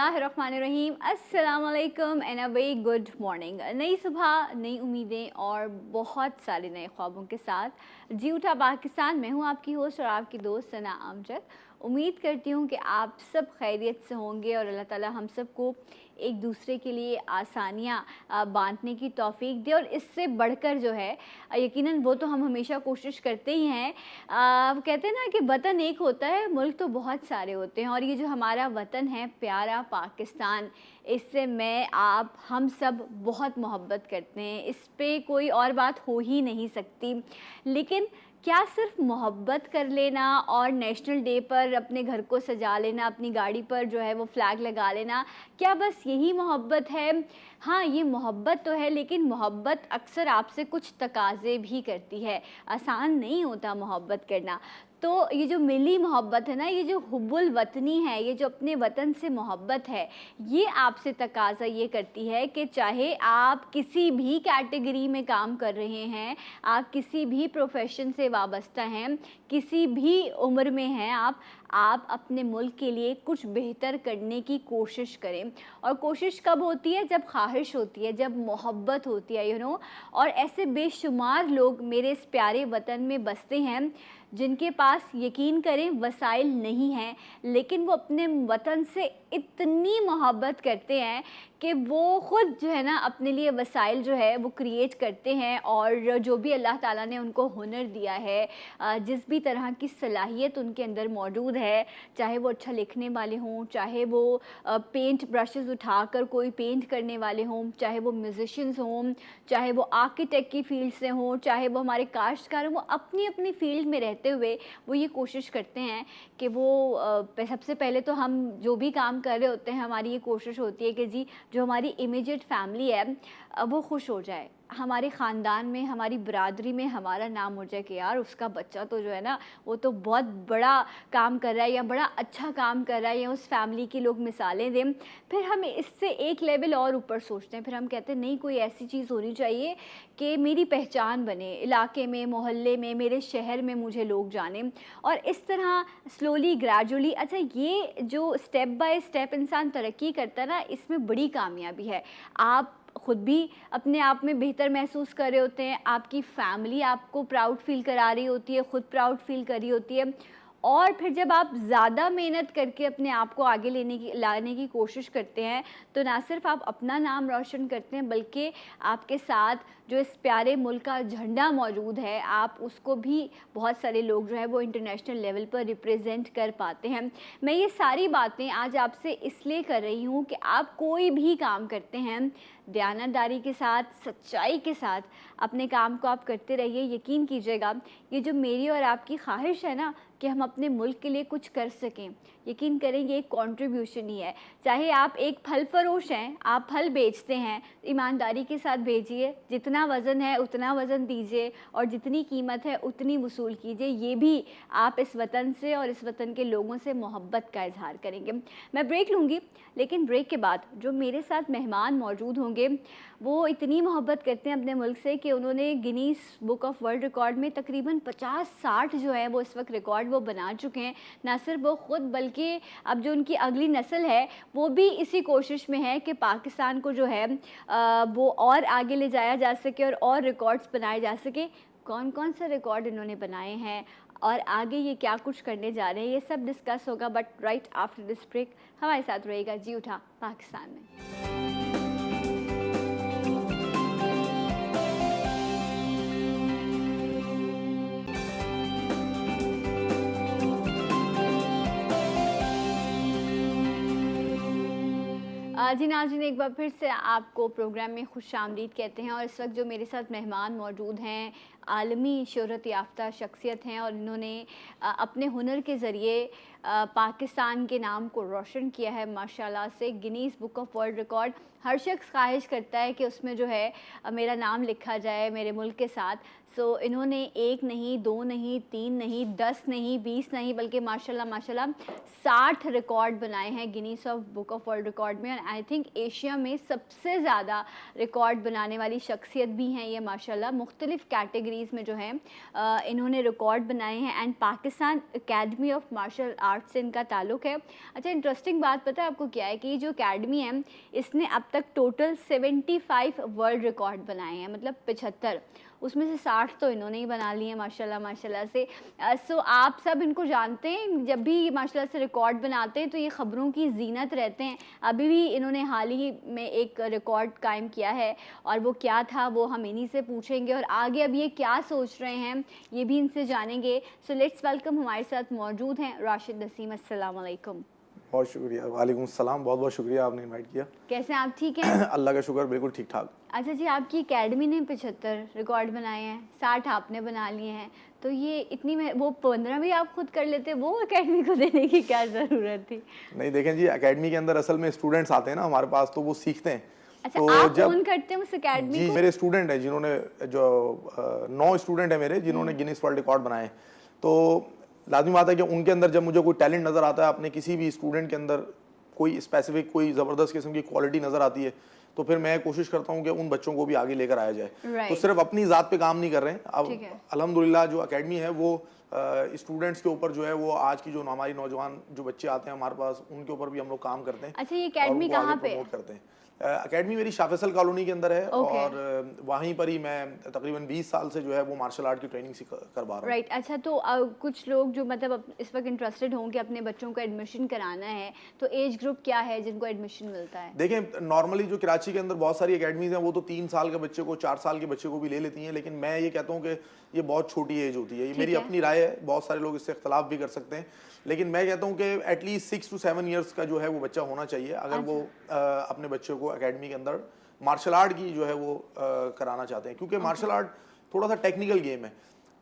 बिस्मिल्लाहिर्रहमानिर्रहीम अस्सलाम वालेकुम and a very good morning. नई सुबह, नई उम्मीदें और बहुत सारे नए ख्वाबों के साथ जी उठा पाकिस्तान। मैं हूँ आपकी होस्ट और आपकी दोस्त सना अमजद। उम्मीद करती हूँ कि आप सब खैरियत से होंगे और अल्लाह ताला हम सबको एक दूसरे के लिए आसानियाँ बांटने की तौफीक दे। और इससे बढ़कर जो है यकीनन वो तो हम हमेशा कोशिश करते ही हैं। कहते हैं ना कि वतन एक होता है, मुल्क तो बहुत सारे होते हैं, और ये जो हमारा वतन है प्यारा पाकिस्तान, इससे मैं आप हम सब बहुत मोहब्बत करते हैं। इस पे कोई और बात हो ही नहीं सकती। लेकिन क्या सिर्फ मोहब्बत कर लेना और नेशनल डे पर अपने घर को सजा लेना, अपनी गाड़ी पर जो है वो फ्लैग लगा लेना, क्या बस यही मोहब्बत है? हाँ, ये मोहब्बत तो है, लेकिन मोहब्बत अक्सर आपसे कुछ तकाज़े भी करती है। आसान नहीं होता मोहब्बत करना। तो ये जो मिली मोहब्बत है ना, ये जो हुब्बुल वतनी है, ये जो अपने वतन से मोहब्बत है, ये आपसे तकाज़ा ये करती है कि चाहे आप किसी भी कैटेगरी में काम कर रहे हैं, आप किसी भी प्रोफेशन से वाबस्ता हैं, किसी भी उम्र में हैं आप अपने मुल्क के लिए कुछ बेहतर करने की कोशिश करें। और कोशिश कब होती है? जब ख्वाहिश होती है, जब मोहब्बत होती है, और ऐसे बेशुमार लोग मेरे इस प्यारे वतन में बसते हैं जिनके पास, यकीन करें, वसाइल नहीं हैं, लेकिन वो अपने वतन से इतनी मोहब्बत करते हैं कि वो ख़ुद जो है ना अपने लिए वसाइल जो है वो क्रिएट करते हैं। और जो भी अल्लाह ताला ने उनको हुनर दिया है, जिस भी तरह की सलाहियत उनके अंदर मौजूद है, चाहे वो अच्छा लिखने वाले हों, चाहे वो पेंट ब्रशेज़ उठाकर कोई पेंट करने वाले हों, चाहे वो म्यूज़िशियंस हों, चाहे वो आर्किटेक्ट की फ़ील्ड से हों, चाहे वो हमारे काश्तकार हों, वो अपनी अपनी फ़ील्ड में रहते हुए वो ये कोशिश करते हैं कि वो सबसे पहले तो हम जो भी काम कर रहे होते हैं, हमारी ये कोशिश होती है कि जी जो हमारी इमीडिएट फैमिली है वो खुश हो जाए, हमारे ख़ानदान में, हमारी बरादरी में हमारा नाम हो जाए कि यार उसका बच्चा तो जो है ना वो तो बहुत बड़ा काम कर रहा है या बड़ा अच्छा काम कर रहा है, या उस फैमिली की लोग मिसालें दें। फिर हम इससे एक लेवल और ऊपर सोचते हैं, फिर हम कहते हैं नहीं, कोई ऐसी चीज़ होनी चाहिए कि मेरी पहचान बने, इलाके में, मोहल्ले में, मेरे शहर में मुझे लोग जानें। और इस तरह स्लोली ग्रेजुअली, अच्छा, ये जो स्टेप बाय स्टेप इंसान तरक्की करता है ना, इसमें बड़ी कामयाबी है। आप ख़ुद भी अपने आप में बेहतर महसूस कर रहे होते हैं, आपकी फैमिली आपको प्राउड फील करा रही होती है, ख़ुद प्राउड फील कर रही होती है। और फिर जब आप ज़्यादा मेहनत करके अपने आप को आगे लाने की कोशिश करते हैं, तो ना सिर्फ आप अपना नाम रोशन करते हैं, बल्कि आपके साथ जो इस प्यारे मुल्क का झंडा मौजूद है, आप उसको भी बहुत सारे लोग जो है वो इंटरनेशनल लेवल पर रिप्रेजेंट कर पाते हैं। मैं ये सारी बातें आज आपसे इसलिए कर रही हूँ कि आप कोई भी काम करते हैं, दयानतदारी के साथ, सच्चाई के साथ अपने काम को आप करते रहिए। यकीन कीजिएगा, ये जो मेरी और आपकी ख्वाहिश है ना कि हम अपने मुल्क के लिए कुछ कर सकें, यकीन करें ये एक कंट्रीब्यूशन ही है। चाहे आप एक फल फरोश हैं, आप फल बेचते हैं, ईमानदारी के साथ भेजिए, जितना वज़न है उतना वज़न दीजिए और जितनी कीमत है उतनी वसूल कीजिए। ये भी आप इस वतन से और इस वतन के लोगों से मोहब्बत का इजहार करेंगे। मैं ब्रेक लूँगी, लेकिन ब्रेक के बाद जो मेरे साथ मेहमान मौजूद होंगे वो इतनी मोहब्बत करते हैं अपने मुल्क से कि उन्होंने Guinness Book of World record में तकरीबन 50-60 जो है वो इस वक्त रिकॉर्ड वो बना चुके हैं। ना सिर्फ वो ख़ुद, बल्कि अब जो उनकी अगली नस्ल है वो भी इसी कोशिश में है कि पाकिस्तान को जो है वो और आगे ले जाया जा सके और रिकॉर्ड्स बनाए जा सके। कौन कौन सा रिकॉर्ड इन्होंने बनाए हैं और आगे ये क्या कुछ करने जा रहे हैं, ये सब डिस्कस होगा, but right after this break. हमारे साथ रहेगा जी उठा पाकिस्तान में। जी नाज़रीन, एक बार फिर से आपको प्रोग्राम में खुशामदीद कहते हैं। और इस वक्त जो मेरे साथ मेहमान मौजूद हैं, आलमी शोहरत याफ्ता शख्सियत हैं, और इन्होंने अपने हुनर के ज़रिए पाकिस्तान के नाम को रोशन किया है माशाल्लाह से। Guinness Book of World Record, हर शख्स ख्वाहिश करता है कि उसमें जो है मेरा नाम लिखा जाए मेरे मुल्क के साथ। सो इन्होंने 1 नहीं, 2 नहीं, 3 नहीं, 10 नहीं, 20 नहीं, बल्कि माशाल्लाह 60 रिकॉर्ड बनाए हैं Guinness of book of World record में। और आई थिंक एशिया में सबसे ज़्यादा रिकॉर्ड बनाने वाली शख्सियत भी हैं ये माशाल्लाह। मुख्तलिफ़ कैटेगरीज़ में जो है इन्होंने रिकॉर्ड बनाए हैं। And Pakistan academy of martial art से इनका ताल्लुक़ है। अच्छा, इंटरेस्टिंग बात पता है आपको क्या है कि ये जो अकेडमी है इसने अब तक टोटल 75 वर्ल्ड रिकॉर्ड बनाए हैं, मतलब 75, उसमें से 60 तो इन्होंने ही बना लिए हैं माशाल्लाह माशाल्लाह से। सो आप सब इनको जानते हैं, जब भी माशाल्लाह से रिकॉर्ड बनाते हैं तो ये ख़बरों की ज़ीनत रहते हैं। अभी भी इन्होंने हाल ही में एक रिकॉर्ड कायम किया है और वो क्या था वो हम इन्हीं से पूछेंगे और आगे अब ये क्या सोच रहे हैं ये भी इनसे जानेंगे। सो लेट्स वेलकम, हमारे साथ मौजूद हैं राशिद नसीम। अस्सलाम वालेकुम। बहुत शुक्रिया। वालेकुम सलाम। बहुत बहुत शुक्रिया आपने इनवाइट किया। कैसे हैं आप? ठीक हैं? अल्लाह का शुक्र, बिल्कुल ठीक ठाक। अच्छा जी, आपकी एकेडमी ने 75 रिकॉर्ड बनाए हैं, 60 आपने बना लिए हैं, तो ये इतनी में वो 15 भी आप खुद कर लेते, वो एकेडमी को देने की क्या ज़रूरत थी? नहीं देखें जी, एकेडमी के अंदर असल में स्टूडेंट्स आते हैं ना हमारे पास, तो वो सीखते हैं। अच्छा, तो आप जब ओन करते हैं उस एकेडमी जी को? मेरे स्टूडेंट हैं जिन्होंने जो 9 स्टूडेंट हैं मेरे जिन्होंने गिनीज वर्ल्ड रिकॉर्ड बनाए, तो लाजमी बात है कि उनके अंदर जब मुझे कोई टैलेंट नज़र आता है, अपने किसी भी स्टूडेंट के अंदर कोई स्पेसिफिक कोई ज़बरदस्त किस्म की क्वालिटी नज़र आती है, तो फिर मैं कोशिश करता हूँ कि उन बच्चों को भी आगे लेकर आया जाए। तो सिर्फ अपनी ज़ात पे काम नहीं कर रहे हैं। अब अल्हम्दुलिल्लाह जो एकेडमी है वो स्टूडेंट्स के ऊपर जो है वो आज की जो हमारी नौजवान जो बच्चे आते हैं हमारे पास, उनके ऊपर भी हम लोग काम करते हैं। अच्छा, ये एकेडमी कहाँ पे है? करते हैं। एकेडमी मेरी शाह फैसल कॉलोनी के अंदर है और वहीं पर ही मैं तकरीबन 20 साल से जो है वो मार्शल आर्ट की ट्रेनिंग करवा रहा हूँ। राइट। अच्छा, तो कुछ लोग जो मतलब इस वक्त इंटरेस्टेड हों कि अपने बच्चों को एडमिशन कराना है, तो एज ग्रुप क्या है जिनको एडमिशन मिलता है? देखें, नॉर्मली जो कराची के अंदर बहुत सारी एकेडमीज हैं वो तो 3 साल के बच्चे को, 4 साल के बच्चे को भी ले लेती हैं, लेकिन मैं ये कहता हूँ कि ये बहुत छोटी एज होती है। ये मेरी अपनी राय है, बहुत सारे लोग इससे इख्तलाफ भी कर सकते हैं, लेकिन मैं कहता हूँ कि एटलीस्ट 6 to 7 ईयर्स का जो है वो बच्चा होना चाहिए अगर वो अपने बच्चे को एकेडमी के अंदर मार्शल आर्ट की जो है वो कराना चाहते हैं, क्योंकि मार्शल आर्ट थोड़ा सा टेक्निकल गेम है।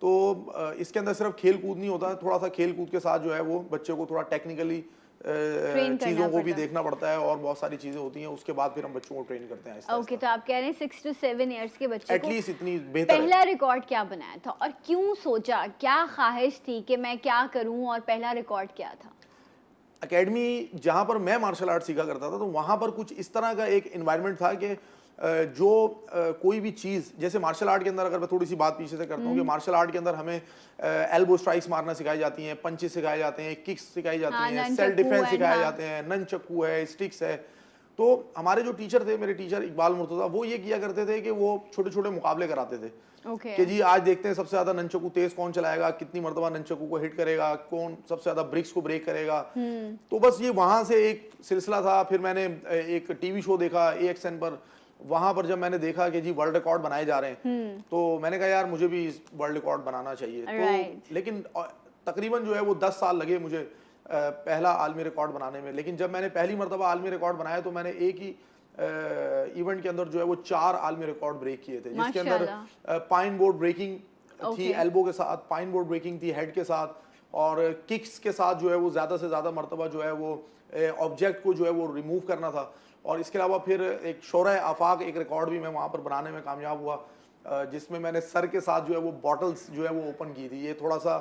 तो इसके अंदर सिर्फ खेल कूद नहीं होता, थोड़ा सा खेल कूद के साथ जो है वो बच्चे को थोड़ा टेक्निकली चीज़ों को भी देखना पड़ता है और बहुत सारी चीज़ें होती हैं, उसके बाद फिर हम बच्चों को ट्रेन करते हैं। ओके, तो आप कह रहे हैं 6 to 7 ईयर्स के बच्चे एटलीस्ट इतनी बेहतर। पहला रिकॉर्ड क्या बनाया था और क्यों सोचा, क्या ख्वाहिश थी कि मैं क्या करूं और पहला रिकॉर्ड क्या था? एकेडमी जहाँ पर मैं मार्शल आर्ट सीखा करता था तो वहाँ पर कुछ इस तरह का एक एनवायरनमेंट था कि जो कोई भी चीज़, जैसे मार्शल आर्ट के अंदर अगर मैं थोड़ी सी बात पीछे से करता हूँ कि मार्शल आर्ट के अंदर हमें एल्बो स्ट्राइक्स मारना सिखाई जाती हैं, पंचेस सिखाए जाते हैं, किक्स सिखाई जाती हैं, सेल्फ डिफेंस सिखाए जाते हैं, ननचक्कू है, स्टिक्स है। तो हमारे जो टीचर थे, मेरे टीचर इकबाल मुर्तज़ा, वो ये किया करते थे कि वो छोटे छोटे मुकाबले कराते थे कि जी आज देखते हैं सबसे ज्यादा ननचक्कू तेज कौन चलाएगा, कितनी मरतबा ननचक्कू को हिट करेगा, कौन सबसे ज्यादा ब्रिक्स को ब्रेक करेगा। तो बस ये वहां से एक सिलसिला था। फिर मैंने एक टीवी शो देखा AXN पर, वहां पर जब मैंने देखा कि जी वर्ल्ड रिकॉर्ड बनाए जा रहे हैं, तो मैंने कहा यार मुझे भी वर्ल्ड रिकॉर्ड बनाना चाहिए। तो लेकिन तकरीबन जो है वो 10 साल लगे मुझे पहला आलमी रिकॉर्ड बनाने में। लेकिन जब मैंने पहली मरतबा आलमी रिकॉर्ड बनाया तो मैंने एक ही इवेंट के अंदर जो है वो 4 आलमी रिकॉर्ड ब्रेक किए थे, जिसके अंदर पाइन बोर्ड ब्रेकिंग थी एल्बो के साथ, पाइन बोर्ड ब्रेकिंग थी हेड के साथ, और किक्स के साथ जो है वो ज़्यादा से ज़्यादा मरतबा जो है वो ऑब्जेक्ट को जो है वो रिमूव करना था। और इसके अलावा फिर एक शोरा आफाक एक रिकॉर्ड भी मैं वहाँ पर बनाने में कामयाब हुआ, जिसमें मैंने सर के साथ जो है वो बॉटल्स जो है वो ओपन की थी। ये थोड़ा सा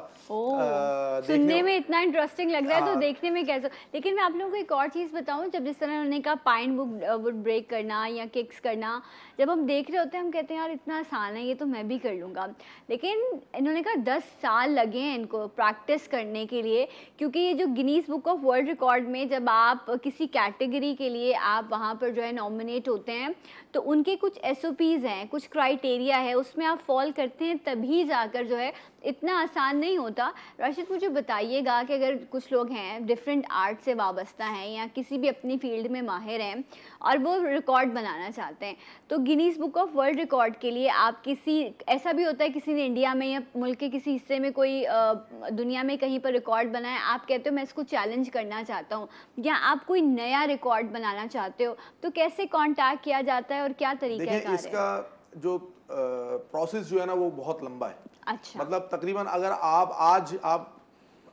सुनने में इतना इंटरेस्टिंग लग रहा है, तो देखने में कैसा। लेकिन मैं आप लोगों को एक और चीज़ बताऊं, जब जिस तरह उन्होंने कहा पाइन वुड ब्रेक करना या किक्स करना, जब हम देख रहे होते हैं हम कहते हैं यार इतना आसान है, ये तो मैं भी कर लूँगा। लेकिन इन्होंने कहा 10 साल लगे हैं इनको प्रैक्टिस करने के लिए, क्योंकि ये जो Guinness book of World record में जब आप किसी कैटेगरी के लिए आप वहाँ पर जो है नॉमिनेट होते हैं, तो उनके कुछ SOPs हैं, कुछ क्राइटेरिया है, उसमें आप फॉल करते हैं तभी जाकर जो है, इतना आसान नहीं होता। राशिद, मुझे बताइएगा कि अगर कुछ लोग हैं डिफरेंट आर्ट से वाबस्ता हैं या किसी भी अपनी फील्ड में माहिर हैं और वो रिकॉर्ड बनाना चाहते हैं, तो Guinness book of World record के लिए आप किसी, ऐसा भी होता है किसी ने इंडिया में या मुल्क के किसी हिस्से में कोई दुनिया में कहीं पर रिकॉर्ड बनाया, आप कहते हो मैं इसको चैलेंज करना चाहता हूँ, या आप कोई नया रिकॉर्ड बनाना चाहते हो, तो कैसे कॉन्टैक्ट किया जाता है और क्या तरीका है? इसका जो प्रोसेस जो है ना वो बहुत लंबा है। अच्छा। मतलब तकरीबन अगर आज आप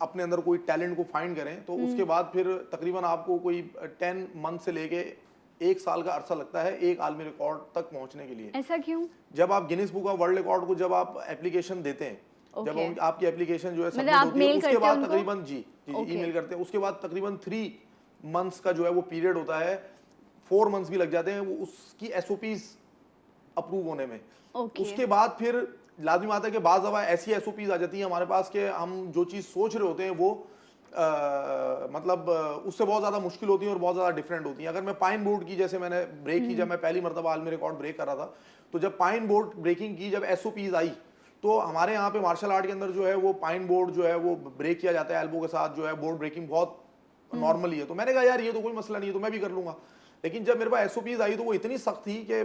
अपने अंदर कोई टैलेंट को फाइंड करें तो उसके बाद फिर तकरीबन आपको कोई 10 मंथ से लेके 1 साल का अरसा लगता है एक आलमी रिकॉर्ड तक पहुंचने के लिए। ऐसा क्यों? जब आप Guinness book of World record को जब आप एप्लीकेशन देते हैं, जब आपकी एप्लीकेशन जो है सबमिट होती है, उसके बाद तकरीबन जी ईमेल करते हैं, उसके बाद तकरीबन 3 मंथ्स का जो है वो पीरियड होता है, 4 मंथ्स भी लग जाते हैं वो उसकी SOPs अप्रूव होने में। उसके बाद फिर लाजिम आता है कि बाज़ दफ़ा ऐसी SOPs आ जाती हैं हमारे पास कि हम जो चीज़ सोच रहे होते हैं वो मतलब उससे बहुत ज़्यादा मुश्किल होती है और बहुत ज़्यादा डिफरेंट होती है। अगर मैं पाइन बोर्ड की, जैसे मैंने ब्रेक की, जब मैं पहली मरतबा आलमी रिकॉर्ड ब्रेक कर रहा था, तो जब पाइन बोर्ड ब्रेकिंग की, जब एसओपीज आई, तो हमारे यहाँ पे मार्शल आर्ट के अंदर जो है वो पाइन बोर्ड जो है वो ब्रेक किया जाता है एल्बो के साथ, जो है बोर्ड ब्रेकिंग बहुत नॉर्मली है। तो मैंने कहा यार ये तो कोई मसला नहीं है, तो मैं भी कर लूंगा। लेकिन जब मेरे पास एसओपीज आई तो वो इतनी सख्त थी कि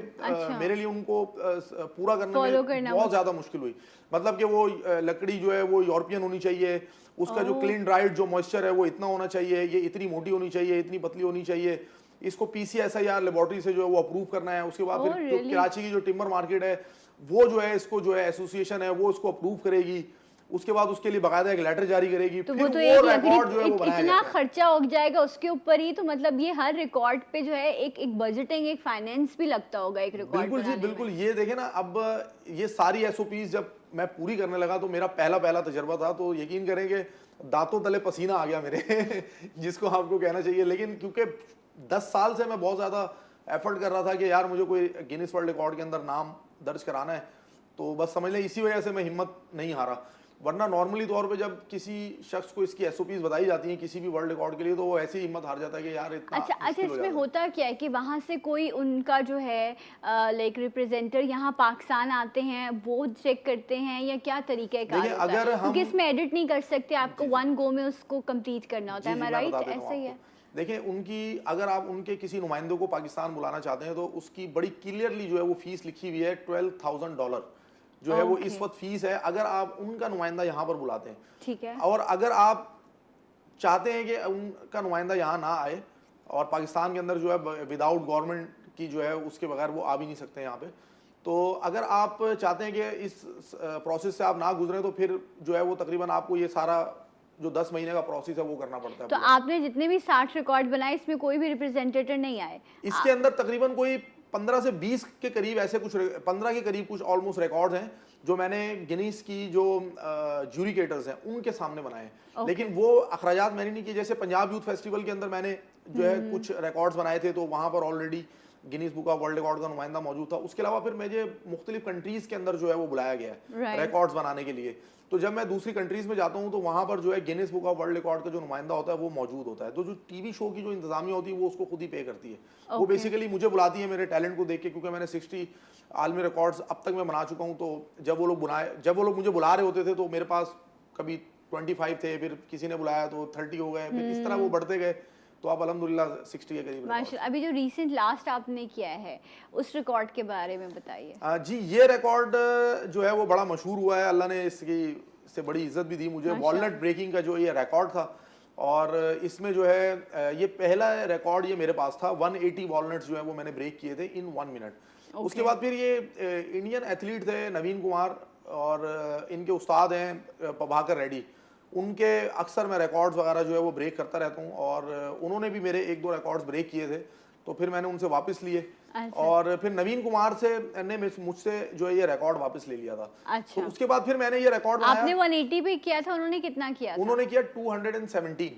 मेरे लिए उनको पूरा करने में बहुत ज्यादा मुश्किल हुई। मतलब कि वो लकड़ी जो है वो यूरोपियन होनी चाहिए, उसका जो क्लीन ड्राइड जो मॉइस्चर है वो इतना होना चाहिए, ये इतनी मोटी होनी चाहिए, इतनी पतली होनी चाहिए, इसको पीसीएसआईआर लेबोरेटरी से जो है वो अप्रूव करना है। उसके बाद फिर जो कराची की जो टिम्बर मार्केट है वो जो है इसको जो है एसोसिएशन है वो इसको अप्रूव करेगी, उसके बाद उसके लिए बकायदा एक लेटर जारी करेगी। तो फिर वो तो एक रिकॉर्ड जो है वो बनाया इतना खर्चा हो जाएगा उसके ऊपर ही, तो मतलब ये हर रिकॉर्ड पे जो है एक बजटिंग, एक फाइनेंस भी लगता होगा एक रिकॉर्ड बिल्कुल जी बिल्कुल। ये देखे ना, अब ये सारी एसओपीज जब मैं पूरी करने लगा तो मेरा पहला तजर्बा था, तो यकीन करें कि दांतों तले पसीना आ गया मेरे जिसको आपको कहना चाहिए। लेकिन क्योंकि 10 साल से मैं बहुत ज़्यादा एफर्ट कर रहा था कि यार मुझे कोई गिनीज वर्ल्ड रिकॉर्ड के अंदर नाम दर्ज कराना है, तो बस समझ लें इसी वजह से मैं हिम्मत नहीं हारा। वरना नॉर्मली तौर पे जब किसी शख्स को इसकी एसओपीज बताई जाती हैं किसी भी वर्ल्ड रिकॉर्ड के लिए, तो वो ऐसी हिम्मत हार जाता है कि यार इतना अच्छा इसमें होता क्या है कि वहाँ से कोई उनका जो है लाइक रिप्रेजेंटर यहाँ पाकिस्तान आते हैं, वो चेक करते हैं, या क्या तरीका है? अगर हम क्योंकि इसमें एडिट नहीं कर सकते, आपको वन गो में उसको कंप्लीट करना होता है, मैं राइट? ऐसा ही है। देखिए उनकी, अगर आप उनके किसी नुमाइंदों को पाकिस्तान बुलाना चाहते हैं तो उसकी बड़ी क्लियरली जो है वो फीस लिखी हुई है, $12,000 जो है वो इस वक्त फीस है अगर आप उनका नुमाइंदा यहाँ पर बुलाते हैं। ठीक है। और अगर आप चाहते हैं कि उनका नुमाइंदा यहाँ ना आए, और पाकिस्तान के अंदर जो है विदाउट गवर्नमेंट की जो है उसके बगैर वो आ भी नहीं सकते यहाँ पे, तो अगर आप चाहते हैं कि इस प्रोसेस से आप ना गुजरें तो फिर जो है वो तकरीबन आपको ये सारा जो 10 महीने का प्रोसेस है वो करना पड़ता है। तो आपने जितने भी 60 रिकॉर्ड बनाए इसमें कोई भी रिप्रेजेंटेटिव नहीं आए? इसके अंदर तकरीबन कोई 15 से 20 के करीब ऐसे कुछ 15 के करीब कुछ ऑलमोस्ट रिकॉर्ड्स हैं जो मैंने गिनीज की जो ज्यूरिकेटर्स हैं उनके सामने बनाए हैं। लेकिन वो अखराजात मैंने नहीं किए। जैसे पंजाब यूथ फेस्टिवल के अंदर मैंने जो है कुछ रिकॉर्ड्स बनाए थे, तो वहाँ पर already Guinness book of World record का नुमाइंदा मौजूद था। उसके अलावा फिर मुझे मुख्तलिफ कंट्रीज के अंदर जो है वो बुलाया गया है रिकॉर्ड्स बनाने के लिए। तो जब मैं दूसरी कंट्रीज में जाता हूँ तो वहाँ पर जो है Guinness book of World record का जो नुमाइंदा होता है वो मौजूद होता है। तो जो टीवी शो की जो इंतजामिया होती है वो उसको खुद ही पे करती है। वो बेसिकली मुझे बुलाती है मेरे टैलेंट को देख के, क्योंकि मैंने 60 आलमी रिकॉर्ड्स अब तक मैं बना चुका हूँ। तो जब वो लोग मुझे बुला रहे होते थे तो मेरे पास कभी 25 थे, फिर किसी ने बुलाया तो 30 हो गए, फिर इस तरह वो बढ़ते गए, तो आप अल्हम्दुलिल्लाह 60 के करीब। माशाल्लाह। अभी जो रिसेंट लास्ट आपने किया है उस रिकॉर्ड के बारे में बताइए। जी, ये रिकॉर्ड जो है वो बड़ा मशहूर हुआ है, अल्लाह ने इसकी से बड़ी इज्जत भी दी मुझे। वॉलनट ब्रेकिंग का जो ये रिकॉर्ड था, और इसमें जो है ये पहला रिकॉर्ड ये मेरे पास था। 180 वॉलनट्स जो है वो मैंने ब्रेक किए थे इन 1 मिनट। उसके बाद फिर ये इंडियन एथलीट थे नवीन कुमार, और इनके उस्ताद हैं प्रभाकर रेड्डी, उनके अक्सर मैं रिकॉर्ड्स वगैरह जो है वो ब्रेक करता रहता हूँ, और उन्होंने भी मेरे 1-2 रिकॉर्ड्स ब्रेक किए थे, तो फिर मैंने उनसे वापस लिए। और फिर नवीन कुमार से ने मुझसे जो है ये रिकॉर्ड वापस ले लिया था। तो उसके बाद फिर मैंने ये रिकॉर्ड बनाया। आपने 180 पे किया था, उन्होंने कितना किया था? उन्होंने किया 217।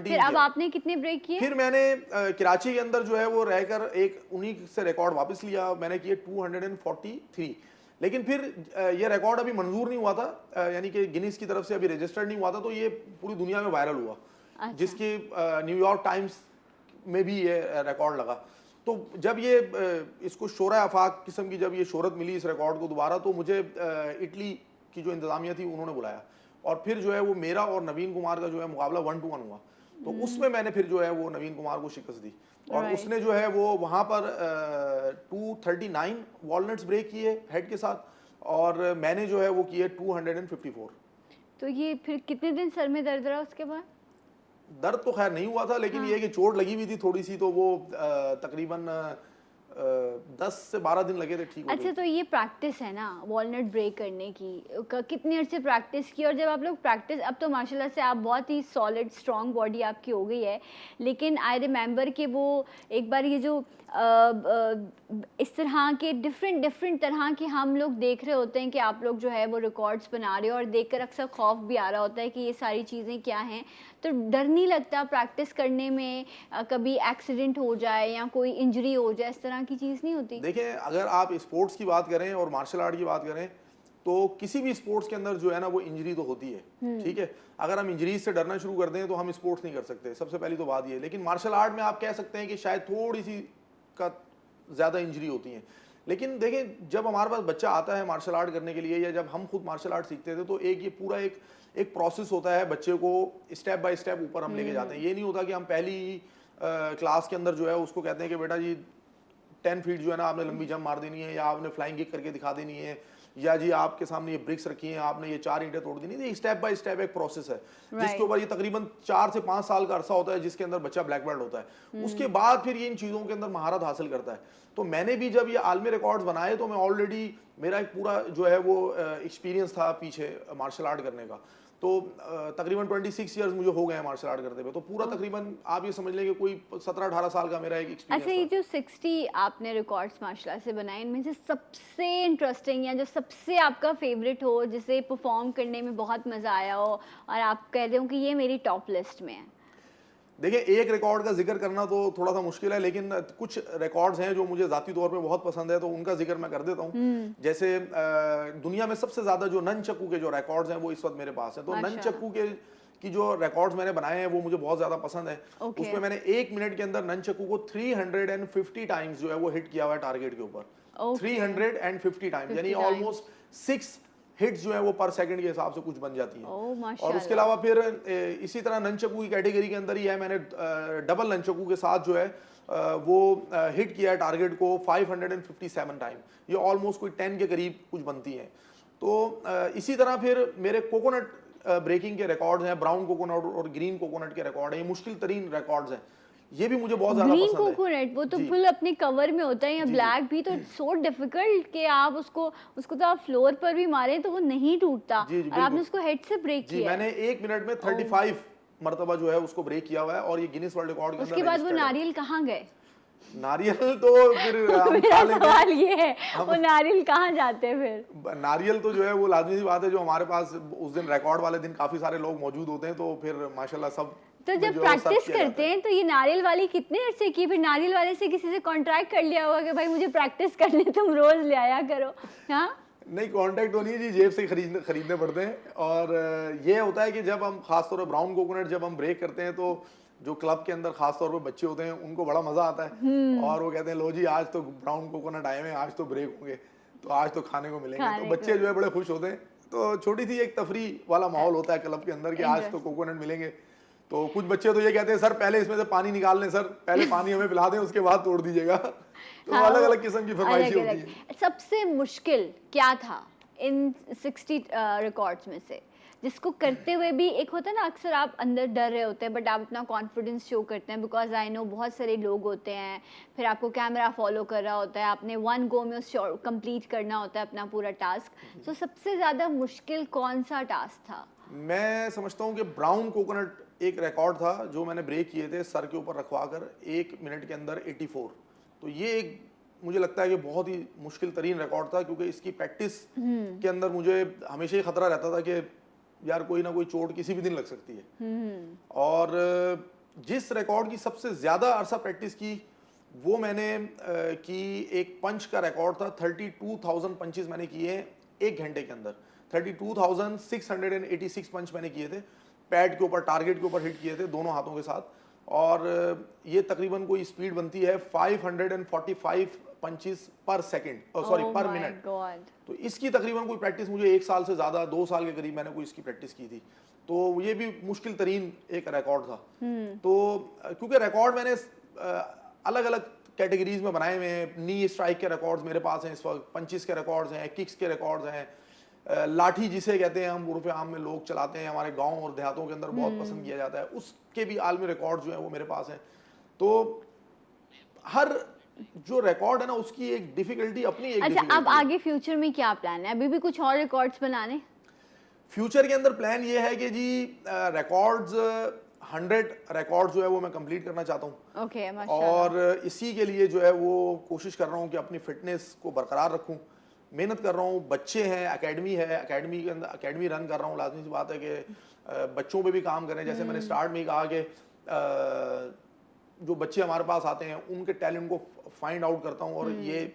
फिर अब आपने कितने ब्रेक किए? फिर मैंने कराची के अंदर जो है वो रहकर एक उन्हीं से रिकॉर्ड वापस लिया, मैंने किए 243। लेकिन फिर ये रिकॉर्ड अभी मंजूर नहीं हुआ था, यानी कि गिनीज की तरफ से अभी रजिस्टर्ड नहीं हुआ था, तो ये पूरी दुनिया में वायरल हुआ। जिसकी न्यूयॉर्क टाइम्स में भी ये रिकॉर्ड लगा। तो जब ये इसको शोरा आफाक किस्म की जब ये शोहरत मिली इस रिकॉर्ड को दोबारा, तो मुझे इटली की जो इंतजामिया थी उन्होंने बुलाया, और फिर जो है वो मेरा और नवीन कुमार का जो है मुकाबला 1-1 हुआ। तो उसमें मैंने फिर जो है वो नवीन कुमार को शिकस्त दी, और उसने जो है वो वहाँ पर 239 वॉलनट्स ब्रेक किए हेड के साथ, और मैंने जो है वो किए 254। तो ये फिर कितने दिन सर में दर्द रहा उसके बाद? दर्द तो खैर नहीं हुआ था, लेकिन ये कि चोट लगी हुई थी थोड़ी सी, तो वो तकरीबन 10 से 12 दिन लगे थे ठीक होने। अच्छा, तो ये प्रैक्टिस है ना वॉलनट ब्रेक करने की, कितनी अर्से प्रैक्टिस की? और जब आप लोग प्रैक्टिस, अब तो माशाल्लाह से आप बहुत ही सॉलिड स्ट्रॉन्ग बॉडी आपकी हो गई है, लेकिन आई रिमेंबर कि वो एक बार ये जो इस तरह के डिफरेंट तरह के हम लोग देख रहे होते हैं कि आप लोग जो है वो रिकॉर्ड्स बना रहे हो, और देखकर अक्सर खौफ भी आ रहा होता है कि ये सारी चीज़ें क्या हैं। तो डर नहीं लगता प्रैक्टिस करने में कभी एक्सीडेंट हो जाए या कोई इंजरी हो जाए, इस तरह की चीज़ नहीं होती? देखिए, अगर आप स्पोर्ट्स की बात करें और मार्शल आर्ट की बात करें, तो किसी भी स्पोर्ट्स के अंदर जो है ना वो इंजरी तो होती है, ठीक है। अगर हम इंजरीज से डरना शुरू कर दें तो हम स्पोर्ट्स नहीं कर सकते, सबसे पहली तो बात ये है। लेकिन मार्शल आर्ट में आप कह सकते हैं कि शायद थोड़ी सी का ज़्यादा इंजरी होती है। लेकिन देखें, जब हमारे पास बच्चा आता है मार्शल आर्ट करने के लिए, या जब हम खुद मार्शल आर्ट सीखते थे, तो एक ये पूरा एक प्रोसेस होता है, बच्चे को स्टेप बाय स्टेप ऊपर हम लेके जाते हैं। ये नहीं होता कि हम पहली क्लास के अंदर जो है उसको कहते हैं कि बेटा जी 10 फीट जो है ना आपने लंबी जंप मार देनी है, या आपने फ्लाइंग किक करके दिखा देनी है, या जी आपके सामने ये ब्रिक्स रखी हैं आपने ये 4 ईंटें तोड़ देनी है। स्टेप बाय स्टेप एक प्रोसेस है जिसके ऊपर ये तकरीबन 4 से 5 साल का अरसा होता है जिसके अंदर बच्चा ब्लैक बेल्ट होता है। उसके बाद फिर ये इन चीज़ों के अंदर महारत हासिल करता है। तो मैंने भी जब ये आलमी रिकॉर्ड्स बनाए तो मैं ऑलरेडी, मेरा एक पूरा जो है वो एक्सपीरियंस था पीछे मार्शल आर्ट करने का। तो तकरीबन 26 ईयर्स मुझे हो गए हैं मार्शल आर्ट करते हुए। तो पूरा तकरीबन आप ये समझ लें कि कोई 17-18 साल का मेरा एक एक्सपीरियंस। अच्छा, ये जो 60 आपने रिकॉर्ड्स मार्शल आर्ट से बनाए, इनमें से सबसे इंटरेस्टिंग या जो सबसे आपका फेवरेट हो, जिसे परफॉर्म करने में बहुत मज़ा आया हो और आप कह रहे हो कि ये मेरी टॉप लिस्ट में है? देखिए, एक रिकॉर्ड का जिक्र करना तो थोड़ा सा मुश्किल है, लेकिन कुछ रिकॉर्ड्स हैं जो मुझे ज़ाती तौर पे बहुत पसंद है, तो उनका जिक्र मैं कर देता हूँ। जैसे दुनिया में सबसे ज़्यादा जो ननचक्कू के जो रिकॉर्ड्स हैं वो इस वक्त मेरे पास हैं। तो ननचक्कू की जो रिकॉर्ड्स मैंने बनाए हैं वो मुझे बहुत ज़्यादा पसंद है। उसमें मैंने 1 मिनट के अंदर ननचक्कू को 350 टाइम्स जो है वो हिट किया हुआ है टारगेट के ऊपर। 350 टाइम्स, यानी ऑलमोस्ट 6 हिट्स जो है वो पर सेकंड के हिसाब से कुछ बन जाती हैं। और उसके अलावा फिर इसी तरह ननचक्कू की कैटेगरी के अंदर ही है, मैंने डबल ननचक्कू के साथ जो है वो हिट किया है टारगेट को 557 टाइम। ये ऑलमोस्ट कोई 10 के करीब कुछ बनती हैं। तो इसी तरह फिर मेरे कोकोनट ब्रेकिंग के रिकॉर्ड्स हैं, ब्राउन कोकोनट और ग्रीन कोकोनट के रिकॉर्ड हैं। ये मुश्किल तरीन रिकॉर्ड्स हैं, ये भी मुझे बहुत ज्यादा पसंद है। ग्रीन कोकोनट वो तो फुल अपने कवर में होता है, या ब्लैक भी, तो सो डिफिकल्ट कि आप उसको तो आप फ्लोर पर भी मारे तो वो नहीं टूटता, और आपने उसको हेड से ब्रेक किया। मैंने 1 मिनट में 35 मरतबा जो है उसको ब्रेक किया हुआ है, और ये गिनीज वर्ल्ड रिकॉर्ड के अंदर। उसके बाद वो नारियल कहाँ गए? नारियल तो फिर मेरा सवाल ये है, वो नारियल कहाँ जाते हैं फिर? नारियल तो जो है वो लाजमी सी बात है, जो हमारे पास उस दिन रिकॉर्ड वाले दिन काफी सारे लोग मौजूद होते हैं, तो फिर माशाल्लाह सब। तो जब प्रैक्टिस करते हैं तो ये नारियल वाली कितने अर्से की? फिर नारियल वाले से किसी से कॉन्ट्रैक्ट कर लिया होगा कि भाई मुझे प्रैक्टिस करने तुम रोज ले आया करो? हाँ, नहीं, कॉन्टैक्ट तो नहीं जी, जेब से खरीदने पड़ते हैं। और ये होता है कि जब हम खासतौर पर ब्राउन कोकोनट जब हम ब्रेक करते हैं, तो जो क्लब के अंदर खासतौर पर बच्चे होते हैं उनको बड़ा मजा आता है, और वो कहते हैं लो जी आज तो ब्राउन कोकोनट आए हैं, आज तो ब्रेक होंगे, तो आज तो खाने को मिलेंगे। तो बच्चे जो है बड़े खुश होते हैं। तो छोटी सी एक तफरी वाला माहौल होता है क्लब के अंदर कि आज तो कोकोनट मिलेंगे। तो कुछ बच्चे तो ये कहते हैं सर पहले इसमें से पानी निकाल लें, सर पहले पानी हमें पिला दें, उसके बाद तोड़ दीजिएगा। तो अलग अलग किस्म की फरमाइशी होती है। सबसे मुश्किल क्या था इन 60 रिकॉर्ड्स में से, जिसको करते हुए भी एक होता है ना, अक्सर आप अंदर डर रहे होते हैं बट आप अपना कॉन्फिडेंस शो करते हैं, बिकॉज आई नो बहुत सारे लोग होते हैं, फिर आपको कैमरा फॉलो कर रहा होता है, आपने 1 गो में उस कंप्लीट करना होता है अपना पूरा टास्क। तो सबसे ज़्यादा मुश्किल कौन सा टास्क था? मैं समझता हूँ कि ब्राउन कोकोनट एक रिकॉर्ड था जो मैंने ब्रेक किए थे सर के ऊपर रखवा कर 1 मिनट के अंदर 84। तो ये एक मुझे लगता है कि बहुत ही मुश्किल तरीन रिकॉर्ड था, क्योंकि इसकी प्रैक्टिस के अंदर मुझे हमेशा ही खतरा रहता था कि यार कोई ना कोई चोट किसी भी दिन लग सकती है। और जिस रिकॉर्ड की सबसे ज़्यादा अरसा प्रैक्टिस की वो मैंने की एक पंच का रिकॉर्ड था। 32,000 पंचेस मैंने किए हैं 1 घंटे के अंदर। 32,686 पंच मैंने किए थे, पैड के ऊपर टारगेट के ऊपर हिट किए थे दोनों हाथों के साथ। और ये तकरीबन कोई स्पीड बनती है 545 पंचेस पर सेकंड, सॉरी पर मिनट। तो इसकी तकरीबन कोई प्रैक्टिस मुझे 1 साल से ज़्यादा, 2 साल के करीब मैंने कोई इसकी प्रैक्टिस की थी। तो ये भी मुश्किल तरीन एक रिकॉर्ड था। तो क्योंकि रिकॉर्ड मैंने अलग अलग कैटेगरीज में बनाए हुए हैं। नी स्ट्राइक के रिकॉर्ड्स मेरे पास हैं इस वक्त, पंचेस के रिकॉर्ड्स हैं, किक्स के रिकॉर्ड्स हैं, लाठी जिसे कहते हैं हम उर्फ आम में लोग चलाते हैं, हमारे गांव और देहातों के अंदर बहुत पसंद किया जाता है, उसके भी आलमी रिकॉर्ड जो है वो मेरे पास हैं। तो हर जो रिकॉर्ड है ना उसकी एक डिफिकल्टी अपनी एक। अच्छा, अब आगे फ्यूचर में क्या प्लान है? अभी भी कुछ और रिकॉर्ड्स बनाने? फ्यूचर के अंदर प्लान ये है कि जी रिकॉर्ड्स 100 रिकॉर्ड जो है वो मैं कंप्लीट करना चाहता हूँ। ओके, और इसी के लिए जो है वो कोशिश कर रहा हूँ कि अपनी फिटनेस को बरकरार रखूँ, मेहनत कर रहा हूँ। बच्चे हैं, एकेडमी है, एकेडमी के अंदर एकेडमी रन कर रहा हूँ। लाजमी सी बात है कि बच्चों पे भी काम करें। जैसे मैंने स्टार्ट में ही कहा कि जो बच्चे हमारे पास आते हैं उनके टैलेंट को फाइंड आउट करता हूँ। और ये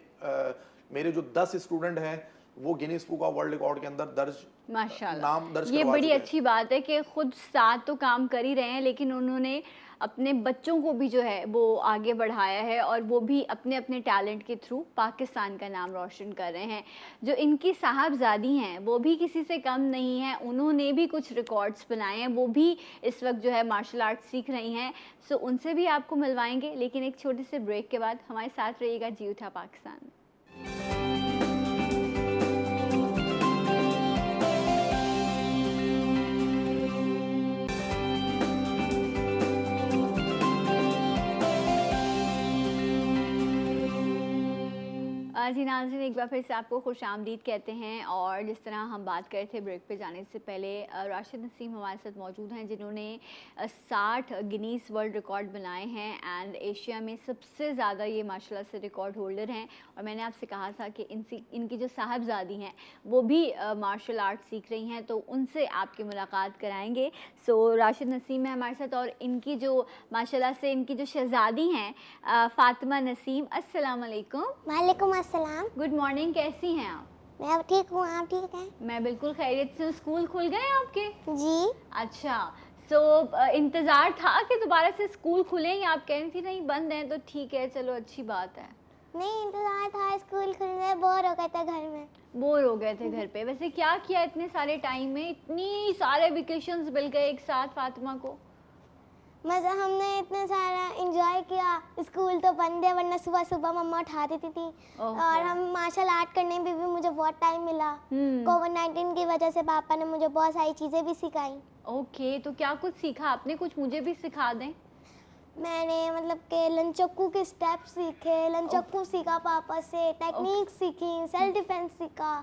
मेरे जो 10 स्टूडेंट हैं वो Guinness book of World record के अंदर माशाल्लाह, नाम दर्ज ये करवा बड़ी चुके हैं। अच्छी बात है कि खुद साथ तो काम कर ही रहे हैं, लेकिन उन्होंने अपने बच्चों को भी जो है वो आगे बढ़ाया है और वो भी अपने अपने टैलेंट के थ्रू पाकिस्तान का नाम रोशन कर रहे हैं। जो इनकी साहबजादी हैं वो भी किसी से कम नहीं हैं, उन्होंने भी कुछ रिकॉर्ड्स बनाए हैं, वो भी इस वक्त जो है मार्शल आर्ट सीख रही हैं। सो उनसे भी आपको मिलवाएंगे, लेकिन एक छोटे से ब्रेक के बाद हमारे साथ रहिएगा जी उठा पाकिस्तान में। जी नाज़रीन, एक बार फिर से आपको खुश आमदीद कहते हैं। और जिस तरह हम बात कर रहे थे ब्रेक पे जाने से पहले, राशिद नसीम हमारे साथ मौजूद हैं जिन्होंने 60 गिनीज वर्ल्ड रिकॉर्ड बनाए हैं एंड एशिया में सबसे ज़्यादा ये माशाल्लाह से रिकॉर्ड होल्डर हैं। और मैंने आपसे कहा था कि इनकी जो साहबजादी हैं वो भी मार्शल आर्ट सीख रही हैं, तो उनसे आपकी मुलाकात कराएंगे। सो राशिद नसीम है हमारे साथ और इनकी जो माशाल्लाह से इनकी जो शहज़ादी हैं फ़ातिमा नसीम। अस्सलाम वालेकुम। वालेकुम अस्सलाम। गुड मॉर्निंग, कैसी हैं आप? मैं ठीक हूँ, आप ठीक हैं? मैं बिल्कुल खैरियत से हूँ। स्कूल खुल गए आपके? जी। अच्छा, सो इंतज़ार था कि दोबारा से स्कूल खुले, या आप कह रही थी नहीं बंद हैं तो ठीक है चलो अच्छी बात है? नहीं, इंतजार था, स्कूल खुल गए, बोर हो गए थे घर में। बोर हो गए थे घर पे? वैसे क्या किया इतने सारे टाइम में, इतनी सारे वेकेशंस मिल गए एक साथ फातिमा को? मज़ा, हमने इतना सारा एंजॉय किया। स्कूल तो बंद है, वरना सुबह सुबह मम्मा उठा देती थी। और हम मार्शल आर्ट करने में भी मुझे बहुत टाइम मिला। कोविड-19 की वजह से पापा ने मुझे बहुत सारी चीज़ें भी सिखाई। ओके, तो क्या कुछ सीखा आपने? कुछ मुझे भी सिखा दें। मैंने मतलब कि लंचक्कू के स्टेप सीखे, लंचक्कू सीखा पापा से, टेक्निक सीखी, सेल्फ डिफेंस सीखा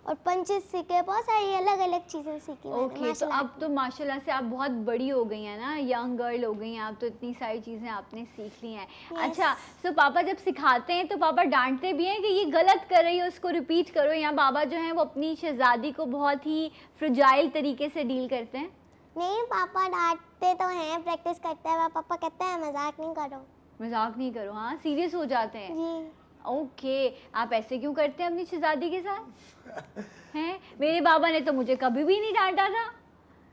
और पंचेस सीखे, बहुत सारी अलग अलग चीज़ें सीखी मैंने ओके, तो मार्शल आर्ट अब तो माशाल्लाह से आप बहुत बड़ी हो गई हैं ना, यंग गर्ल हो गई हैं आप, तो इतनी सारी चीज़ें आपने सीख ली हैं। अच्छा, सो पापा जब सिखाते हैं तो पापा डांटते भी हैं कि ये गलत कर रही हो, उसको रिपीट करो, या बाबा जो हैं वो अपनी शहज़ादी को बहुत ही फ्रजाइल तरीके से डील करते हैं? नहीं, पापा डांटते तो हैं, प्रैक्टिस करते हैं, पापा कहते हैं मजाक नहीं करो। मजाक नहीं करो, हाँ सीरियस हो जाते हैं। जी। ओके, आप ऐसे क्यों करते हैं अपनी शहज़ादी के साथ? हैं, मेरे बाबा ने तो मुझे कभी भी नहीं डांटा था।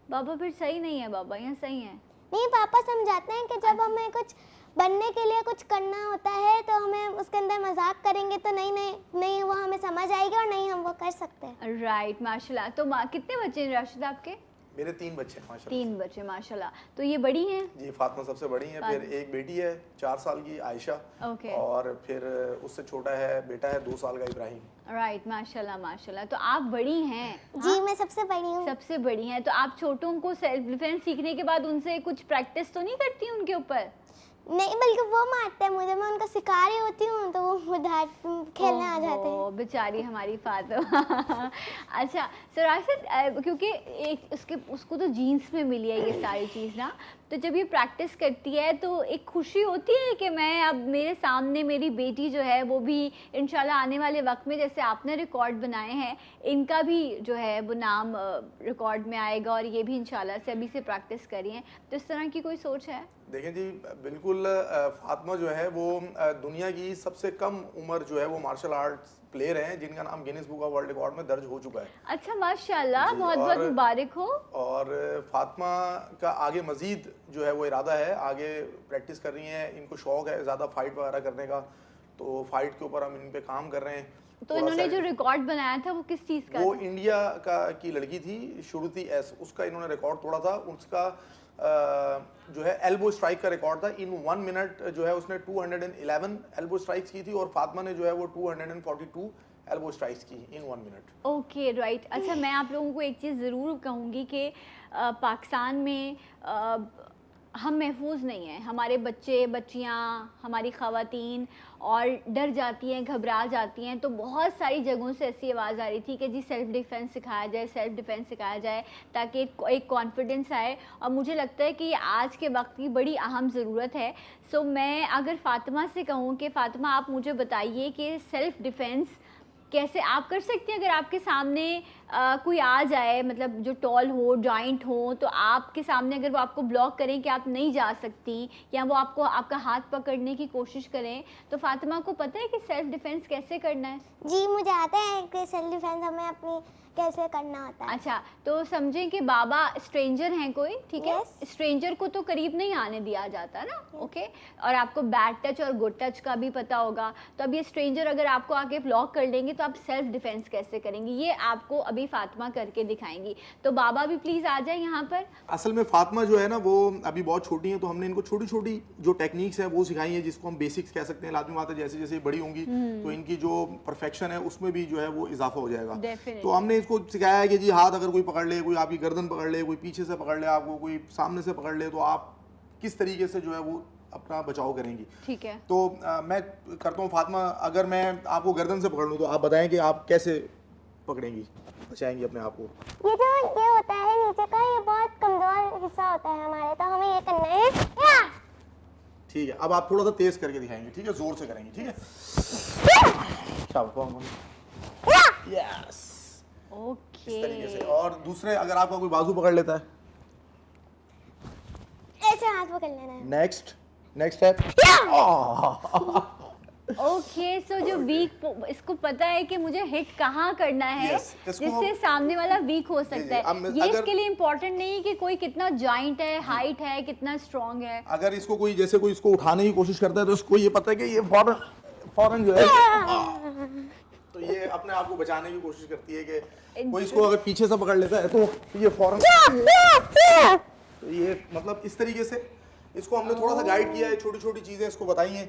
बाबा फिर सही नहीं है, बाबा यहाँ सही है? नहीं, पापा समझाते हैं कि जब हमें कुछ बनने के लिए कुछ करना होता है तो हमें उसके अंदर मजाक करेंगे तो नहीं वो हमें समझ आएगी और नहीं हम वो कर सकते हैं। राइट, माशाल्लाह। तो कितने बच्चे हैं राशिद आपके? मेरे 3 बच्चे हैं माशाल्लाह। 3 बच्चे, माशाल्लाह। तो ये बड़ी हैं? जी, फातिमा सबसे बड़ी है, फिर एक बेटी है 4 साल की आयशा, ओके। और फिर उससे छोटा है बेटा है 2 साल का इब्राहिम। राइट, माशाल्लाह माशाल्लाह। तो आप बड़ी हैं? जी, मैं सबसे बड़ी हूँ। सबसे बड़ी हैं। तो आप छोटों को सेल्फ डिफेंस सीखने के बाद उनसे कुछ प्रैक्टिस तो नहीं करती उनके ऊपर? नहीं, बल्कि वो मारते हैं मुझे, मैं उनको सिखा रही होती हूँ तो वो खेलने आ जाते हैं। बेचारी हमारी फातिमा। अच्छा, सो राशिद, क्योंकि उसको तो जीन्स में मिली है ये सारी चीज़ ना, तो जब ये प्रैक्टिस करती है तो एक खुशी होती है कि मैं अब मेरे सामने मेरी बेटी जो है वो भी इंशाल्लाह आने वाले वक्त में, जैसे आपने रिकॉर्ड बनाए हैं, इनका भी जो है वो नाम रिकॉर्ड में आएगा और ये भी इंशाल्लाह से अभी से प्रैक्टिस करी हैं। तो इस तरह की कोई सोच है? देखें जी, बिल्कुल फातिमा जो है वो दुनिया की सबसे कम उम्र जो है वो मार्शल आर्ट्स प्लेयर हैं जिनका नाम Guinness book of World record में दर्ज हो चुका है। अच्छा, माशाल्लाह, जी, बहुत बहुत मुबारक हो। और फातिमा का आगे मज़ीद जो है वो इरादा है, आगे प्रैक्टिस कर रही हैं, इनको शौक़ है ज़्यादा फाइट वगैरह करने का, तो फाइट के ऊपर हम इन पे काम कर रहे हैं। तो इन्होंने जो रिकॉर्ड बनाया था वो किस चीज़ का? वो इंडिया की लड़की थी श्रुति एस, उसका इन्होंने रिकॉर्ड तोड़ा था। उसका जो है एल्बो स्ट्राइक का रिकॉर्ड था। इन 1 मिनट जो है उसने 211 एल्बो स्ट्राइक्स की थी और फातिमा ने जो है वो 242 एल्बो स्ट्राइक्स की इन 1 मिनट। Okay, right. अच्छा, मैं आप लोगों को एक चीज़ ज़रूर कहूँगी कि पाकिस्तान में हम महफूज नहीं हैं। हमारे बच्चे बच्चियाँ, हमारी ख़वातीन और डर जाती हैं, घबरा जाती हैं। तो बहुत सारी जगहों से ऐसी आवाज़ आ रही थी कि जी सेल्फ़ डिफेंस सिखाया जाए, सेल्फ़ डिफेंस सिखाया जाए, ताकि एक कॉन्फिडेंस आए। और मुझे लगता है कि ये आज के वक्त की बड़ी अहम ज़रूरत है। सो मैं अगर फ़ातिमा से कहूँ कि फ़ातिमा आप मुझे बताइए कि सेल्फ़ डिफेंस कैसे आप कर सकती हैं? अगर आपके सामने कोई आ जाए, मतलब जो टॉल हो, जॉइंट हो, तो आपके सामने अगर वो आपको ब्लॉक करें कि आप नहीं जा सकती, या वो आपको आपका हाथ पकड़ने की कोशिश करें, तो फातिमा को पता है कि सेल्फ डिफेंस कैसे करना है? जी मुझे आता है कि सेल्फ डिफेंस हमें अपनी कैसे करना होता है। अच्छा, तो समझें कि बाबा स्ट्रेंजर हैं कोई, ठीक है? Yes. स्ट्रेंजर को तो करीब नहीं आने दिया जाता ना, ओके? और आपको बैड टच और गुड टच का भी पता होगा। तो अब ये स्ट्रेंजर अगर आपको आके ब्लॉक कर लेंगे तो आप सेल्फ डिफेंस कैसे करेंगी, ये आपको अभी फातिमा करके दिखाएंगी। तो बाबा भी प्लीज़ आ जाए यहाँ पर। असल में फातिमा जो है ना वो अभी बहुत छोटी हैं, तो हमने इनको छोटी छोटी जो टेक्निक्स हैं वो सिखाई हैं, जिसको हम बेसिक्स कह सकते हैं। लाजमी बात है जैसे जैसे बड़ी होंगी तो इनकी जो परफेक्शन है उसमें भी जो है वो इजाफा हो जाएगा। Definitely. तो हमने इसको सिखाया है कि जी हाथ अगर कोई पकड़ ले, कोई आपकी गर्दन पकड़ ले, कोई पीछे से पकड़ ले आपको, कोई सामने से पकड़ ले, तो आप किस तरीके से जो है वो अपना बचाव करेंगी। ठीक है। तो मैं करता हूँ फातिमा, अगर मैं आपको गर्दन से पकड़ लूँ तो आप बताएं कि आप कैसे पकड़ेंगी, बचाएंगी अपने आप को। ये जो ये होता है नीचे का, ये बहुत कमजोर हिस्सा होता है हमारे, तो हमें ये करना है। या! ठीक है, अब आप थोड़ा सा तेज करके दिखाएंगे, ठीक है? जोर से करेंगे, ठीक है? शाबाश, यस, ओके। इस तरीके से। और दूसरे, अगर आपका कोई बाजू पकड़ लेता है, ऐसे हाथ पकड़ लेना है। Next step. ओके, सो जो वीक, इसको पता है कि मुझे हिट कहाँ करना है, Yes, इसको जिससे सामने वाला वीक हो सकता अब है। ये अगर- इसके लिए इम्पोर्टेंट नहीं है कि कोई कितना जॉइंट है, हाइट है, कितना स्ट्रांग है। अगर इसको कोई जैसे कोई इसको उठाने की कोशिश करता है तो इसको ये पता है कि ये फौरन जो है तो ये अपने आप को बचाने की कोशिश करती है कि कोई इसको अगर पीछे से पकड़ लेता है तो ये फौरन, तो ये मतलब इस तरीके से इसको हमने थोड़ा सा गाइड किया है, छोटी छोटी चीजें इसको बताई हैं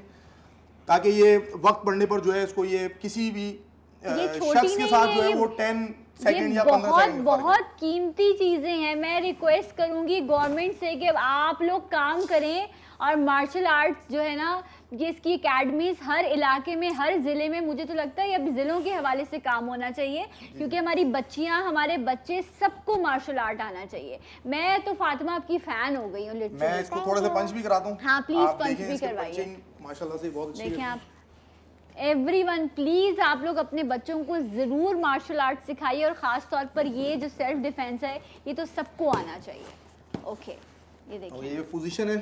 ताकि ये वक्त पड़ने पर जो है इसको ये किसी भी ये छोटी शख्स के नहीं साथ है, जो है ये- वो 10 सेकंड ये या 15 बहुत सेकंड बहुत कीमती चीजें हैं। मैं रिक्वेस्ट करूंगी गवर्नमेंट से कि आप लोग काम करें और मार्शल आर्ट्स जो है ना, ये इसकी एकेडमीज हर इलाके में, हर ज़िले में, मुझे तो लगता है अब ज़िलों के हवाले से काम होना चाहिए, क्योंकि हमारी बच्चियां, हमारे बच्चे, सबको मार्शल आर्ट आना चाहिए। मैं तो फातिमा आपकी फ़ैन हो गई हूँ मैं लिटरली। इसको थोड़ा सा पंच भी कराता हूँ। हाँ, please आप पंच देखें भी इसकी करवाइए। पंचिंग माशाल्लाह से बहुत अच्छी देखें है। आप, एवरीवन प्लीज़ आप लोग अपने बच्चों को ज़रूर मार्शल आर्ट सिखाइए, और ख़ास तौर पर ये जो सेल्फ डिफेंस है ये तो सबको आना चाहिए। ओके, ये और देखिए, ये पोजीशन है।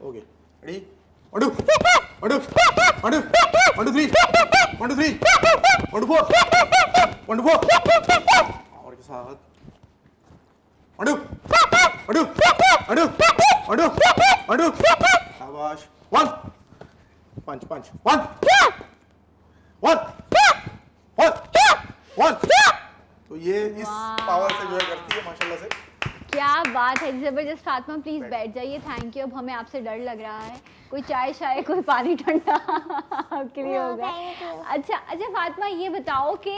ओके, रेडी, 1 2 1 2 1 2 1 2 3 1 2 3 1 2 4 1 2 4 और के साथ 1 2 1 2 1 2 1 2 1 2 शाबाश, 1 पंच पंच 1 1 1 तो ये इस पावर से जो है करती है माशाल्लाह से। क्या बात है, ज़बरदस्त। फातिमा प्लीज़ बैठ जाइए, थैंक यू। अब हमें आपसे डर लग रहा है, कोई चाय शाय, कोई पानी ठंडा आपके लिए No, होगा। thank you. अच्छा फातिमा, ये बताओ कि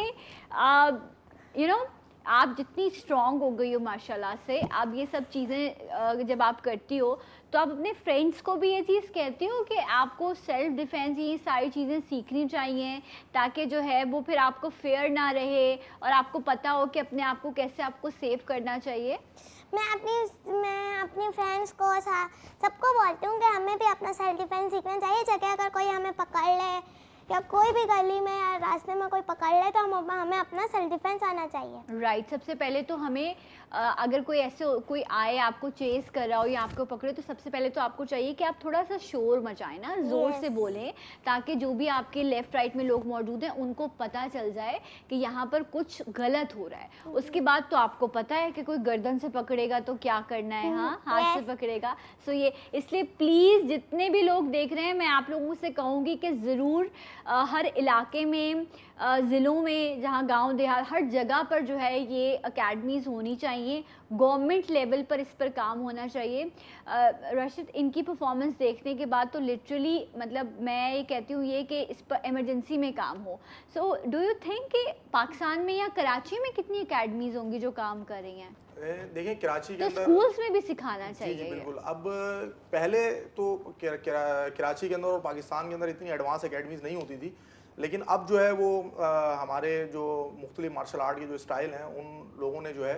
यू नो आप जितनी स्ट्रॉन्ग हो गई हो माशाल्लाह से, अब ये सब चीज़ें जब आप करती हो तो आप अपने फ्रेंड्स को भी ये चीज़ कहती हो कि आपको सेल्फ डिफेंस, ये सारी चीज़ें सीखनी चाहिए, ताकि जो है वो फिर आपको फेयर ना रहे और आपको पता हो कि अपने आप को कैसे आपको सेव करना चाहिए? मैं अपनी फ्रेंड्स को सबको बोलती हूँ कि हमें भी अपना सेल्फ डिफेंस सीखना चाहिए। जगह अगर कोई हमें पकड़ ले या कोई भी गली में या रास्ते में कोई पकड़ ले तो हमें अपना सेल्फ डिफेंस आना चाहिए। राइट, सबसे पहले तो हमें अगर कोई ऐसे कोई आए, आपको चेस कर रहा हो या आपको पकड़े, तो सबसे पहले तो आपको चाहिए कि आप थोड़ा सा शोर मचाएं ना, ज़ोर से Yes. बोलें, ताकि जो भी आपके लेफ़्ट राइट में लोग मौजूद हैं उनको पता चल जाए कि यहाँ पर कुछ गलत हो रहा है। उसके बाद तो आपको पता है कि कोई गर्दन से पकड़ेगा तो क्या करना है, हाँ, हाथ से Yes. पकड़ेगा। सो ये इसलिए प्लीज़ जितने भी लोग देख रहे हैं, मैं आप लोगों से कहूँगी कि ज़रूर हर इलाके में, ज़िलों में, जहाँ गांव देहात, हर जगह पर जो है ये एकेडमीज़ होनी चाहिए। गवर्नमेंट लेवल पर इस पर काम होना चाहिए। राशिद, इनकी परफॉर्मेंस देखने के बाद तो लिटरली मतलब मैं ये कहती हूँ ये कि इस पर इमरजेंसी में काम हो। सो डू यू थिंक कि पाकिस्तान में या कराची में कितनी एकेडमीज़ होंगी जो काम कर रही हैं? देखें कराची के तो अंदर स्कूल्स में भी सिखाना जी चाहिए ये। बिल्कुल। अब पहले तो कराची के अंदर और पाकिस्तान के अंदर इतनी एडवांस एकेडमीज नहीं होती थी, लेकिन अब जो है वो हमारे जो मुख्तलिफ मार्शल आर्ट के जो स्टाइल हैं उन लोगों ने जो है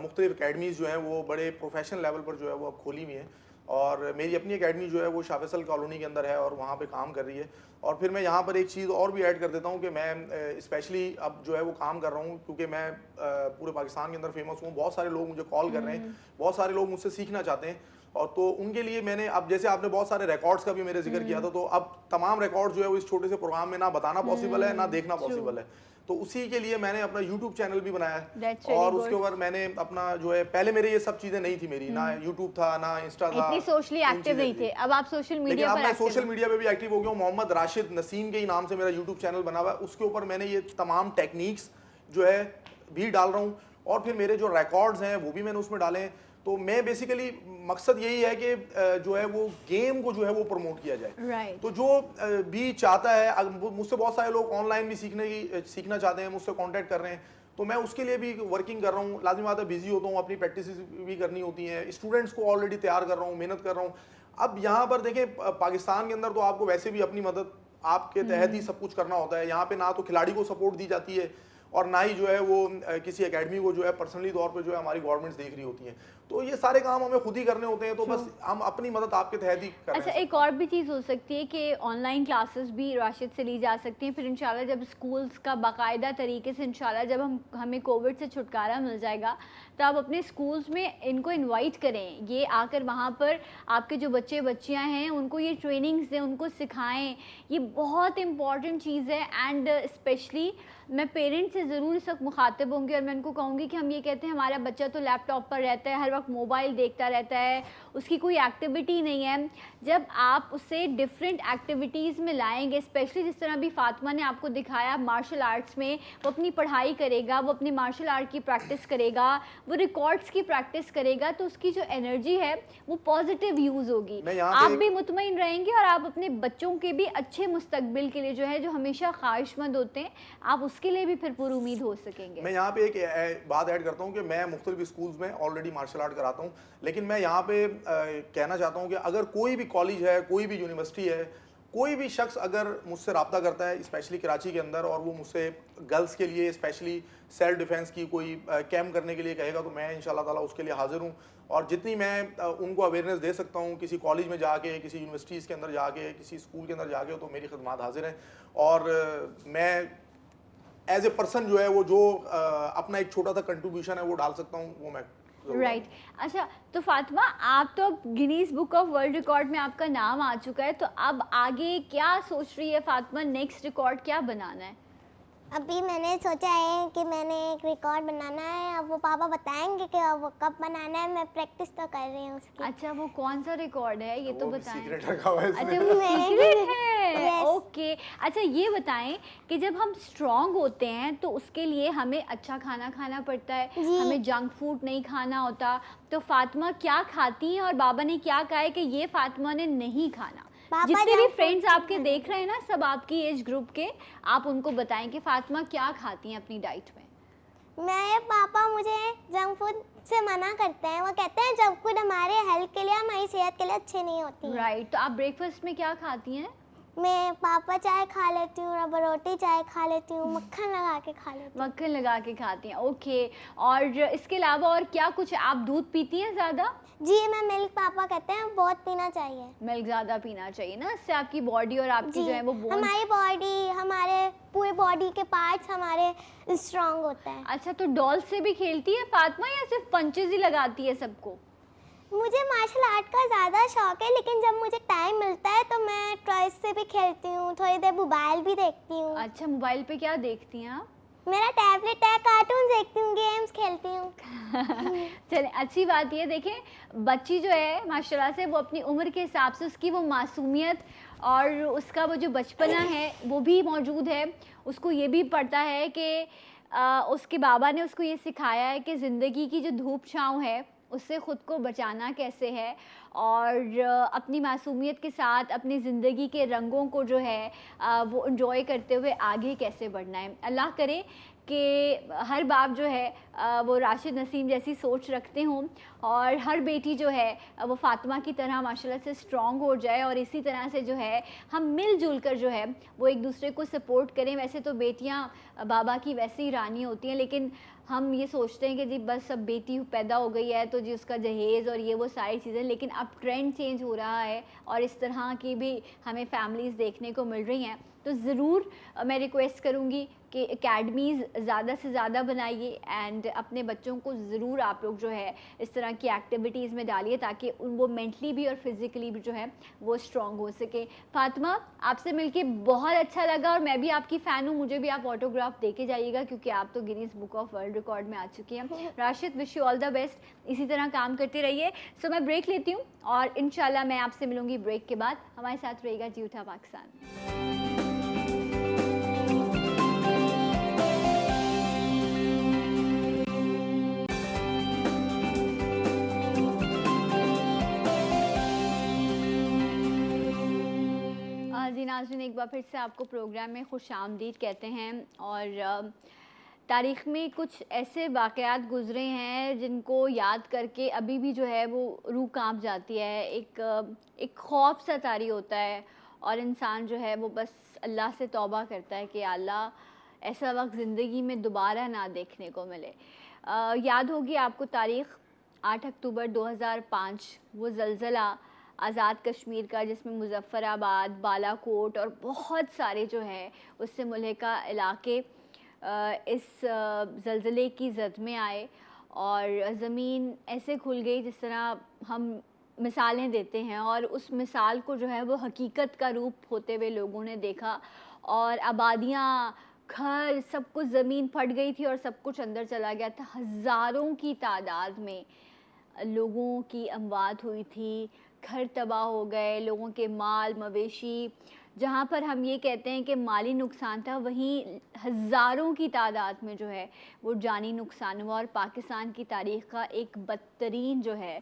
मुख्तलिफ एकेडमीज जो हैं वो बड़े प्रोफेशनल लेवल पर जो है वो अब खोली हुई हैं। और मेरी अपनी एकेडमी जो है वो शाह फैसल कॉलोनी के अंदर है और वहाँ पे काम कर रही है। और फिर मैं यहाँ पर एक चीज़ और भी ऐड कर देता हूँ कि मैं स्पेशली अब जो है वो काम कर रहा हूँ क्योंकि मैं पूरे पाकिस्तान के अंदर फेमस हूँ। बहुत सारे लोग मुझे कॉल कर रहे हैं, बहुत सारे लोग मुझसे सीखना चाहते हैं, और तो उनके लिए मैंने अब जैसे आपने बहुत सारे रिकॉर्ड्स का भी मेरे जिक्र किया था, तो अब तमाम रिकॉर्ड जो है वो इस छोटे से प्रोग्राम में ना बताना पॉसिबल है ना देखना पॉसिबल है। तो उसी के लिए मैंने अपना YouTube चैनल भी बनाया है और उसके ऊपर मैंने अपना जो है, पहले मेरे ये सब चीजें नहीं थी मेरी, ना YouTube था ना इंस्टा था, इतनी सोशली एक्टिव नहीं थे, अब आप सोशल मीडिया पर मैं सोशल मीडिया पे भी एक्टिव हो गया हूँ। मोहम्मद राशिद नसीम के ही नाम से मेरा YouTube चैनल बना हुआ है, उसके ऊपर मैंने ये तमाम टेक्निक्स जो है भी डाल रहा हूँ और फिर मेरे जो रिकॉर्ड्स हैं वो भी मैंने उसमें डाले हैं। तो मैं बेसिकली मकसद यही है कि जो है वो गेम को जो है वो प्रमोट किया जाए। तो जो भी चाहता है, मुझसे बहुत सारे लोग ऑनलाइन भी सीखना चाहते हैं, मुझसे कांटेक्ट कर रहे हैं, तो मैं उसके लिए भी वर्किंग कर रहा हूँ। लाजिम बात है बिजी होता हूँ, अपनी प्रैक्टिस भी करनी होती हैं, स्टूडेंट्स को ऑलरेडी तैयार कर रहा हूँ, मेहनत कर रहा हूँ। अब यहाँ पर देखें पाकिस्तान के अंदर तो आपको वैसे भी अपनी मदद आपके तहत ही सब कुछ करना होता है। यहाँ पे ना तो खिलाड़ी को सपोर्ट दी जाती है और ना ही जो है वो किसी एकेडमी को जो है पर्सनली तौर पे जो है हमारी गवर्नमेंट्स देख रही होती हैं। तो ये सारे काम हमें खुद ही करने होते हैं, तो बस हम अपनी मदद आपके तहत ही कर रहे हैं। अच्छा, एक और भी चीज़ हो सकती है कि ऑनलाइन क्लासेस भी राशिद से ली जा सकती हैं। फिर इंशाल्लाह जब स्कूल्स का बाकायदा तरीके से इंशाल्लाह जब हमें कोविड से छुटकारा मिल जाएगा तो आप अपने स्कूल्स में इनको इनवाइट करें, ये आकर वहाँ पर आपके जो बच्चे बच्चियाँ हैं उनको ये ट्रेनिंग्स दें, उनको सिखाएं। ये बहुत इंपॉर्टेंट चीज़ है एंड स्पेशली मैं पेरेंट्स से ज़रूर इस वक्त मुखातिब होंगी और मैं उनको कहूँगी कि हम ये कहते हैं हमारा बच्चा तो लैपटॉप पर रहता है, हर वक्त मोबाइल देखता रहता है, उसकी कोई एक्टिविटी नहीं है। जब आप उसे डिफरेंट एक्टिविटीज़ में लाएंगे, स्पेशली जिस तरह अभी फातिमा ने आपको दिखाया मार्शल आर्ट्स में, वो अपनी पढ़ाई करेगा, वो अपनी मार्शल आर्ट की प्रैक्टिस करेगा, वो रिकॉर्ड्स की प्रैक्टिस करेगा, तो उसकी जो एनर्जी है वो पॉजिटिव यूज़ होगी, आप भी मुतमईन रहेंगे और आप अपने बच्चों के भी अच्छे मुस्तकबिल के लिए जो है, जो हमेशा ख्वाहिशमंद होते हैं, आप उसके लिए भी फिर पूरी उम्मीद हो सकेंगे। मैं यहाँ पे एक बात ऐड करता हूँ कि मैं मुख्तलिफ स्कूल्स में ऑलरेडी मार्शल आर्ट कराता हूँ, लेकिन मैं यहाँ पे कहना चाहता हूँ कि अगर कोई भी कॉलेज है, कोई भी यूनिवर्सिटी है, कोई भी शख्स अगर मुझसे रब्ता करता है स्पेशली कराची के अंदर और वो मुझसे गर्ल्स के लिए स्पेशली सेल्फ डिफेंस की कोई कैम्प करने के लिए कहेगा, तो मैं इंशाल्लाह ताला उसके लिए हाजिर हूँ। और जितनी मैं उनको अवेयरनेस दे सकता हूँ, किसी कॉलेज में जाके, किसी यूनिवर्सिटीज़ के अंदर जाके, किसी स्कूल के अंदर जाके, तो मेरी खदमात हाजिर हैं। और मैं एज ए पर्सन जो है वो जो अपना एक छोटा सा कंट्रीब्यूशन है वो डाल सकता हूँ, वो मैं राइट। अच्छा, तो फातिमा आप तो Guinness book of World record में आपका नाम आ चुका है, तो अब आगे क्या सोच रही है फातिमा, नेक्स्ट रिकॉर्ड क्या बनाना है? अभी मैंने सोचा है कि मैंने एक रिकॉर्ड बनाना है, अब वो पापा बताएंगे कि वो कब बनाना है, मैं प्रैक्टिस तो कर रही हूँ उसकी। अच्छा, वो कौन सा रिकॉर्ड है ये तो बताएं। सीक्रेट रखा हुआ है इसमें। अच्छा, वो सीक्रेट है। ओके, अच्छा ये बताएं कि जब हम स्ट्रॉन्ग होते हैं तो उसके लिए हमें अच्छा खाना खाना पड़ता है, हमें जंक फूड नहीं खाना होता। तो फातिमा क्या खाती हैं और बाबा ने क्या कहा है कि ये फातिमा ने नहीं खाना? जितने भी फ्रेंड्स आपके देख रहे हैं ना, सब आपकी एज ग्रुप के, आप उनको बताएं कि फातिमा क्या खाती हैं अपनी डाइट में। मेरे पापा मुझे जंक फूड से मना करते हैं, वो कहते हैं जंक फूड हमारे हेल्थ के लिए, हमारी सेहत के लिए अच्छे नहीं होती। राइट, तो आप ब्रेकफास्ट में क्या खाती हैं? मैं पापा चाय खा लेती हूँ, रबर रोटी चाय खा लेती हूँ, मक्खन लगा के खा लेती हूँ। मक्खन लगा के खाती हैं, ओके। और इसके अलावा और क्या कुछ, आप दूध पीती हैं ज़्यादा? जी, मैं मिल्क, पापा कहते हैं बहुत पीना चाहिए। मिल्क ज़्यादा पीना चाहिए ना, इससे आपकी बॉडी और आपकी जो है वो बोन्स, हमारी बॉडी, हमारे पूरे बॉडी के पार्ट्स हमारे स्ट्रांग होते हैं। अच्छा, तो डॉल से भी खेलती है फातिमा या सिर्फ पंचेज ही लगाती है सबको? मुझे मार्शल आर्ट का ज़्यादा शौक है, लेकिन जब मुझे टाइम मिलता है तो मैं टॉयज से भी खेलती हूँ, थोड़ी देर मोबाइल भी देखती हूँ। अच्छा, मोबाइल पे क्या देखती हैं आप? मेरा टैबलेट है, कार्टून देखती हूँ, गेम्स खेलती हूँ। चले, अच्छी बात ये देखें, बच्ची जो है माशाल्लाह से वो अपनी उम्र के हिसाब से उसकी वो मासूमियत और उसका वो जो बचपना है वो भी मौजूद है। उसको ये भी पड़ता है कि उसके बाबा ने उसको ये सिखाया है कि ज़िंदगी की जो धूप छाँव है उससे ख़ुद को बचाना कैसे है और अपनी मासूमियत के साथ अपनी ज़िंदगी के रंगों को जो है वो एंजॉय करते हुए आगे कैसे बढ़ना है। अल्लाह करे कि हर बाप जो है वो राशिद नसीम जैसी सोच रखते हों और हर बेटी जो है वो फातिमा की तरह माशाल्लाह से स्ट्रॉन्ग हो जाए और इसी तरह से जो है हम मिलजुल कर जो है वो एक दूसरे को सपोर्ट करें। वैसे तो बेटियां बाबा की वैसे ही रानी होती हैं, लेकिन हम ये सोचते हैं कि जी बस अब बेटी पैदा हो गई है तो जी उसका जहेज़ और ये वो सारी चीज़ें, लेकिन अब ट्रेंड चेंज हो रहा है और इस तरह की भी हमें फैमिलीज़ देखने को मिल रही हैं। तो ज़रूर मैं रिक्वेस्ट करूँगी कि एकेडमीज़ ज़्यादा से ज़्यादा बनाइए एंड अपने बच्चों को ज़रूर आप लोग जो है इस तरह की एक्टिविटीज़ में डालिए ताकि वो मेंटली भी और फिज़िकली भी जो है वो स्ट्रॉन्ग हो सके। फातिमा, आपसे मिलके बहुत अच्छा लगा और मैं भी आपकी फ़ैन हूँ, मुझे भी आप ऑटोग्राफ दे के जाइएगा क्योंकि आप तो Guinness Book of World record में आ चुकी हैं। Rashid, wish you all the best, इसी तरह काम करते रहिए। सो मैं ब्रेक लेती हूँ और इंशाल्लाह मैं आपसे मिलूँगी ब्रेक के बाद। हमारे साथ रहेगा जी उठा पाकिस्तान। जी नाज़रीन, एक बार फिर से आपको प्रोग्राम में खुश आमदीद कहते हैं और तारीख़ में कुछ ऐसे वाक़यात गुज़रे हैं जिनको याद करके अभी भी जो है वो रूह कांप जाती है, एक खौफ सा तारी होता है और इंसान जो है वो बस अल्लाह से तौबा करता है कि अल्लाह ऐसा वक्त ज़िंदगी में दोबारा ना देखने को मिले। याद होगी आपको तारीख़ 8 अक्टूबर 2005, वो ज़लज़ला आज़ाद कश्मीर का जिसमें मुज़फ़्फ़राबाद, बालाकोट और बहुत सारे जो है उससे मुल्हिका इलाके इस ज़लज़ले की ज़द में आए और ज़मीन ऐसे खुल गई जिस तरह हम मिसालें देते हैं और उस मिसाल को जो है वो हकीकत का रूप होते हुए लोगों ने देखा और आबादियाँ, घर, सब कुछ, ज़मीन फट गई थी और सब कुछ अंदर चला गया था। हज़ारों की तादाद में लोगों की अमवात हुई थी, घर तबाह हो गए, लोगों के माल मवेशी, जहाँ पर हम ये कहते हैं कि माली नुकसान था वहीं हज़ारों की तादाद में जो है वो जानी नुकसान हुआ और पाकिस्तान की तारीख़ का एक बदतरीन जो है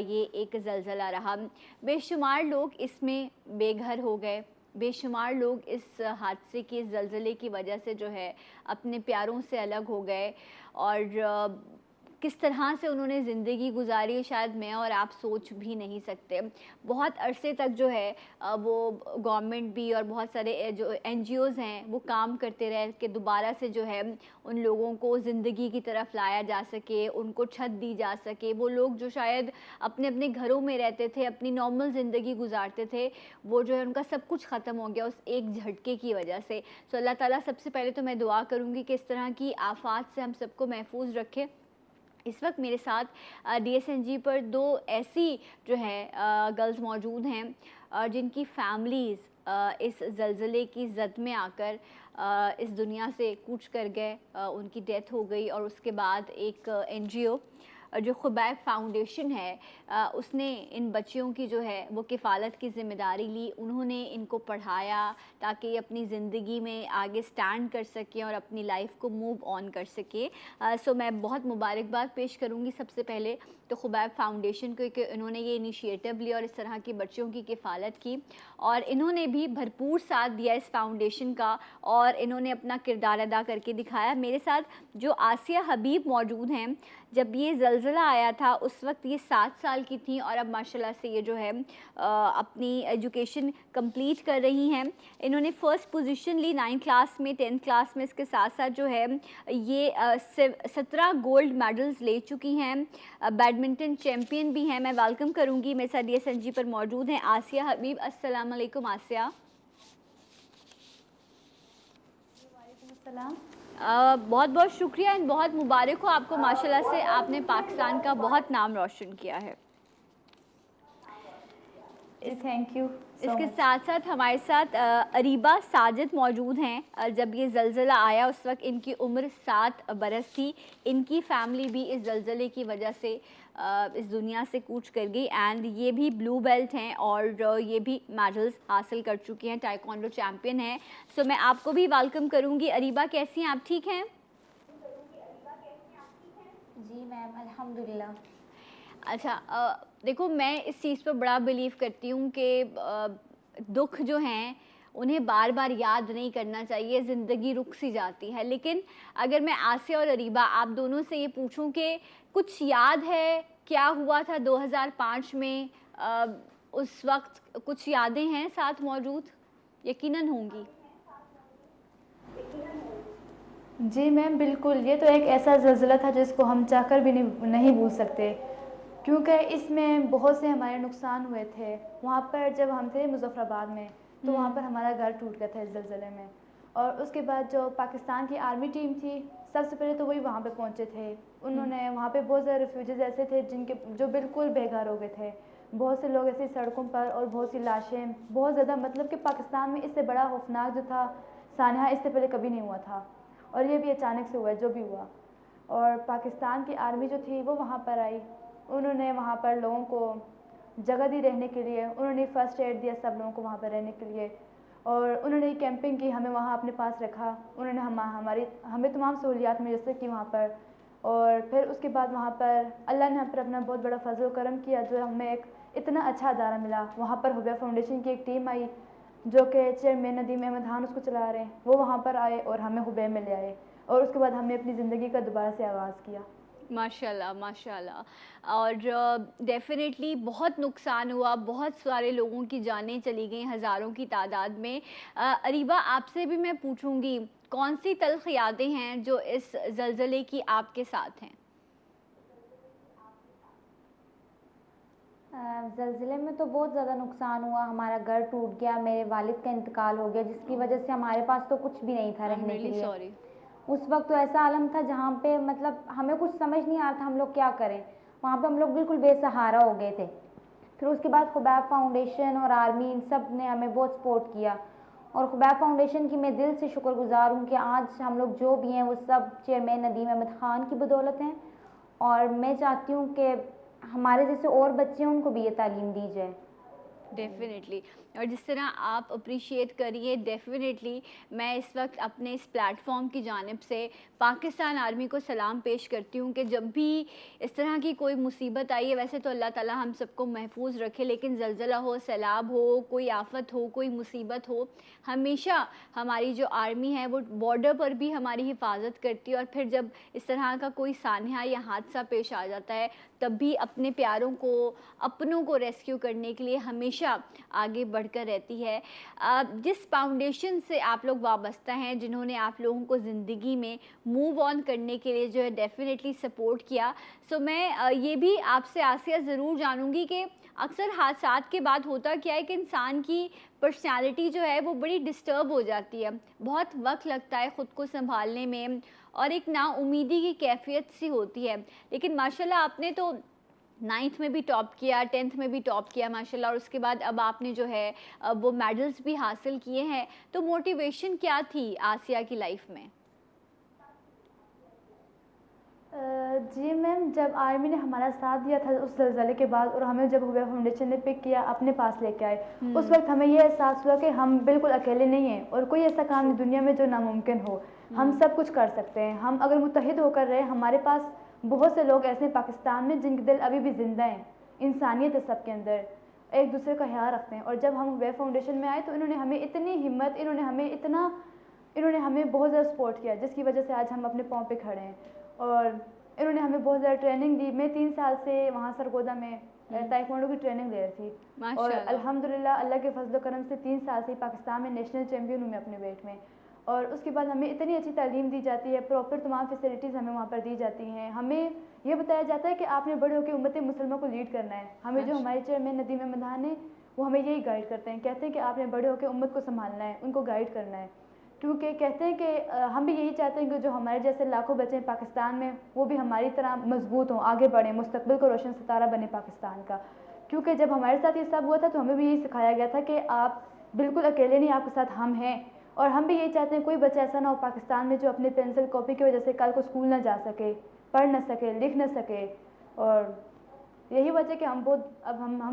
ये एक ज़लज़ला रहा। बेशुमार लोग इसमें बेघर हो गए, बेशुमार लोग इस हादसे के, इस ज़लज़ले की वजह से जो है अपने प्यारों से अलग हो गए और किस तरह से उन्होंने ज़िंदगी गुजारी शायद मैं और आप सोच भी नहीं सकते। बहुत अरसे तक जो है वो गवर्नमेंट भी और बहुत सारे जो NGOज़ हैं वो काम करते रहे कि दोबारा से जो है उन लोगों को ज़िंदगी की तरफ लाया जा सके, उनको छत दी जा सके। वो लोग जो शायद अपने अपने घरों में रहते थे, अपनी नॉर्मल ज़िंदगी गुजारते थे, वो जो है उनका सब कुछ ख़त्म हो गया उस एक झटके की वजह से। सो अल्लाह ताला सबसे पहले तो मैं दुआ करूँगी कि इस तरह की आफ़ात से हम सबको महफूज रखे। इस वक्त मेरे साथ DSNG पर 2 ऐसी जो है गर्ल्स मौजूद हैं जिनकी फैमिलीज़ इस ज़लज़ले की ज़द में आकर इस दुनिया से कूच कर गए, उनकी डेथ हो गई और उसके बाद एक NGO जो खुबैब फाउंडेशन है उसने इन बच्चियों की जो है वो किफ़ालत की ज़िम्मेदारी ली। उन्होंने इनको पढ़ाया ताकि अपनी ज़िंदगी में आगे स्टैंड कर सकें और अपनी लाइफ को मूव ऑन कर सके। सो मैं बहुत मुबारकबाद पेश करूँगी सबसे पहले तो खुबैब फाउंडेशन को कि इन्होंने ये इनिशिएटिव लिया और इस तरह की बच्चियों की किफ़ालत की और इन्होंने भी भरपूर साथ दिया इस फाउंडेशन का और इन्होंने अपना किरदार अदा करके दिखाया। मेरे साथ जो आसिया हबीब मौजूद हैं, जब ये ज़लज़ला आया था उस वक्त ये 7 साल की थी और अब माशाल्लाह से ये जो है अपनी एजुकेशन कंप्लीट कर रही हैं। इन्होंने फ़र्स्ट पोजीशन ली 9th क्लास में, 10th क्लास में। इसके साथ साथ जो है ये 17 गोल्ड मेडल्स ले चुकी हैं, बैडमिंटन चैम्पियन भी हैं। मैं वेलकम करूँगी, मेरे साथ DSNG पर मौजूद हैं आसिया हबीब। अस्सलाम वालेकुम आसिया। बहुत बहुत शुक्रिया एंड बहुत मुबारक हो आपको, माशाल्लाह से आपने पाकिस्तान का बहुत नाम रोशन किया है। Thank you. इसके साथ साथ हमारे साथ अरीबा साजिद मौजूद हैं। जब ये ज़लज़ला आया उस वक्त इनकी उम्र 7 बरस थी। इनकी फैमिली भी इस ज़लज़ले की वजह से इस दुनिया से कूच कर गई एंड ये भी ब्लू बेल्ट हैं और ये भी मेडल्स हासिल कर चुकी हैं, ताइक्वांडो चैम्पियन हैं। सो मैं आपको भी वेलकम करूँगी। अरीबा, कैसी हैं आप? ठीक हैं? जी मैम, अल्हम्दुलिल्लाह। अच्छा, देखो मैं इस चीज़ पर बड़ा बिलीव करती हूँ कि दुख जो हैं उन्हें बार बार याद नहीं करना चाहिए, ज़िंदगी रुक सी जाती है। लेकिन अगर मैं आसिया और अरीबा आप दोनों से ये पूछूं कि कुछ याद है क्या हुआ था 2005 में, उस वक्त कुछ यादें हैं साथ मौजूद? यकीनन होंगी। जी मैम बिल्कुल, ये तो एक ऐसा ज़लज़ला था जिसको हम चाहकर भी नहीं भूल सकते, क्योंकि इसमें बहुत से हमारे नुकसान हुए थे। वहाँ पर जब हम थे मुज़फ़्फ़राबाद में, तो वहाँ पर हमारा घर टूट गया था इस ज़लज़ले में। और उसके बाद जो पाकिस्तान की आर्मी टीम थी, सबसे पहले तो वही वहाँ पे पहुँचे थे। उन्होंने वहाँ पे बहुत सारे रेफ्यूजीज़ ऐसे थे जिनके जो बिल्कुल बेघर हो गए थे। बहुत से लोग ऐसे सड़कों पर और बहुत सी लाशें, बहुत ज़्यादा, मतलब कि पाकिस्तान में इससे बड़ा खौफनाक जो था सानहा इससे पहले कभी नहीं हुआ था। और ये भी अचानक से हुआ जो भी हुआ। और पाकिस्तान की आर्मी जो थी वो वहाँ पर आई, उन्होंने वहाँ पर लोगों को जगह दी रहने के लिए, उन्होंने फ़र्स्ट एड दिया सब लोगों को वहाँ पर रहने के लिए, और उन्होंने कैंपिंग की, हमें वहाँ अपने पास रखा, उन्होंने हमें तमाम सहूलियात मुयस्सर की वहाँ पर। और फिर उसके बाद वहाँ पर अल्लाह ने हम पर अपना बहुत बड़ा फजल करम किया, जो हमें एक इतना अच्छा अदारा मिला। वहाँ पर हुबैया फाउंडेशन की एक टीम आई जो कि चेयरमैन नदीम अहमद खान उसको चला रहे हैं, वो वहाँ पर आए और हमें हुबैया में ले आए, और उसके बाद हमने अपनी ज़िंदगी का दोबारा से आगाज़ किया। माशाल्लाह माशाल्लाह। और डेफ़िनेटली बहुत नुकसान हुआ, बहुत सारे लोगों की जानें चली गई हज़ारों की तादाद में। अरीबा आपसे भी मैं पूछूंगी, कौन सी तल्ख़ यादें हैं जो इस ज़लज़ले की आपके साथ हैं? ज़लज़ले में तो बहुत ज़्यादा नुकसान हुआ, हमारा घर टूट गया, मेरे वालिद का इंतकाल हो गया, जिसकी वजह से हमारे पास तो कुछ भी नहीं था रहने के लिए। सॉरी। उस वक्त तो ऐसा आलम था जहाँ पे मतलब हमें कुछ समझ नहीं आ रहा था हम लोग क्या करें। वहाँ पे हम लोग बिल्कुल बेसहारा हो गए थे। फिर उसके बाद खुबैब फाउंडेशन और आर्मी इन सब ने हमें बहुत सपोर्ट किया, और खुबैब फाउंडेशन की मैं दिल से शुक्रगुजार हूँ कि आज हम लोग जो भी हैं वो सब चेयरमैन नदीम अहमद ख़ान की बदौलत हैं। और मैं चाहती हूँ कि हमारे जैसे और बच्चे हैं उनको भी ये तालीम दी जाए। डेफिनेटली। और जिस तरह आप अप्रिशिएट करिए, डेफिनेटली मैं इस वक्त अपने इस प्लेटफॉर्म की जानिब से पाकिस्तान आर्मी को सलाम पेश करती हूँ कि जब भी इस तरह की कोई मुसीबत आई है, वैसे तो अल्लाह ताला हम सबको महफूज रखे, लेकिन ज़लज़ला हो, सैलाब हो, कोई आफत हो, कोई मुसीबत हो, हमेशा हमारी जो आर्मी है वो बॉर्डर पर भी हमारी हिफाजत करती है। और फिर जब इस तरह का कोई सानहा या हादसा पेश आ जाता है, तब भी अपने प्यारों को, अपनों को रेस्क्यू करने के लिए हमेशा आगे बढ़कर रहती है। जिस फाउंडेशन से आप लोग वाबस्ता हैं, जिन्होंने आप लोगों को ज़िंदगी में मूव ऑन करने के लिए जो है डेफिनेटली सपोर्ट किया, सो मैं ये भी आपसे आसिया ज़रूर जानूंगी कि अक्सर हादसात के बाद होता क्या है कि इंसान की पर्सनालिटी जो है वो बड़ी डिस्टर्ब हो जाती है, बहुत वक्त लगता है ख़ुद को संभालने में, और एक नाउमीदी की कैफियत सी होती है। लेकिन माशाल्लाह आपने तो 9th में भी टॉप किया, 10th में भी टॉप किया माशाल्लाह, और उसके बाद अब आपने जो है वो मेडल्स भी हासिल किए हैं। तो मोटिवेशन क्या थी आसिया की लाइफ में? जी मैम, जब आर्मी ने हमारा साथ दिया था उस ज़लज़ले के बाद, और हमें जब हुबैया फाउंडेशन ने पिक किया, अपने पास लेके आए, उस वक्त हमें ये एहसास हुआ कि हम बिल्कुल अकेले नहीं हैं, और कोई ऐसा काम नहीं दुनिया में जो नामुमकिन हो। हम सब कुछ कर सकते हैं, हम अगर मुत्तहिद होकर रहे। हमारे पास बहुत से लोग ऐसे हैं पाकिस्तान में जिनके दिल अभी भी ज़िंदा हैं, इंसानियत है सबके अंदर, एक दूसरे का ख्याल रखते हैं। और जब हम हुबैया फाउंडेशन में आए तो इन्होंने हमें इतनी हिम्मत, इन्होंने हमें बहुत ज़्यादा सपोर्ट किया, जिसकी वजह से आज हम अपने पाँव पे खड़े हैं। और इन्होंने हमें बहुत ज़्यादा ट्रेनिंग दी। मैं 3 साल से वहाँ सरगोदा में ताइक्वांडो की ट्रेनिंग ले रही थी, और अल्हम्दुलिल्लाह अल्लाह के फजल करम से 3 साल से पाकिस्तान में नेशनल चैम्पियन हूँ मैं अपने वेट में। और उसके बाद हमें इतनी अच्छी तालीम दी जाती है, प्रॉपर तमाम फैसिलिटीज़ हमें वहाँ पर दी जाती हैं। हमें ये बताया जाता है कि आपने बड़े होकर उम्मत मुसलमा को लीड करना है। हमें जो हमारे चेयरमैन नदीम अहमद खान हैं वो हमें यही गाइड करते हैं, कहते हैं कि आपने बड़े होकर उम्मत को संभालना है, उनको गाइड करना है। क्योंकि कहते हैं कि हम भी यही चाहते हैं कि जो हमारे जैसे लाखों बच्चे हैं पाकिस्तान में, वो भी हमारी तरह मजबूत हों, आगे बढ़ें, मुस्तकबिल को रोशन सितारा बने पाकिस्तान का। क्योंकि जब हमारे साथ ये सब हुआ था तो हमें भी यही सिखाया गया था कि आप बिल्कुल अकेले नहीं, आपके साथ हम हैं। और हम भी यही चाहते हैं कोई बच्चा ऐसा ना हो पाकिस्तान में जो अपने पेंसिल कॉपी की वजह से कल को स्कूल ना जा सके, पढ़ ना सके, लिख ना सके। और यही वजह कि हम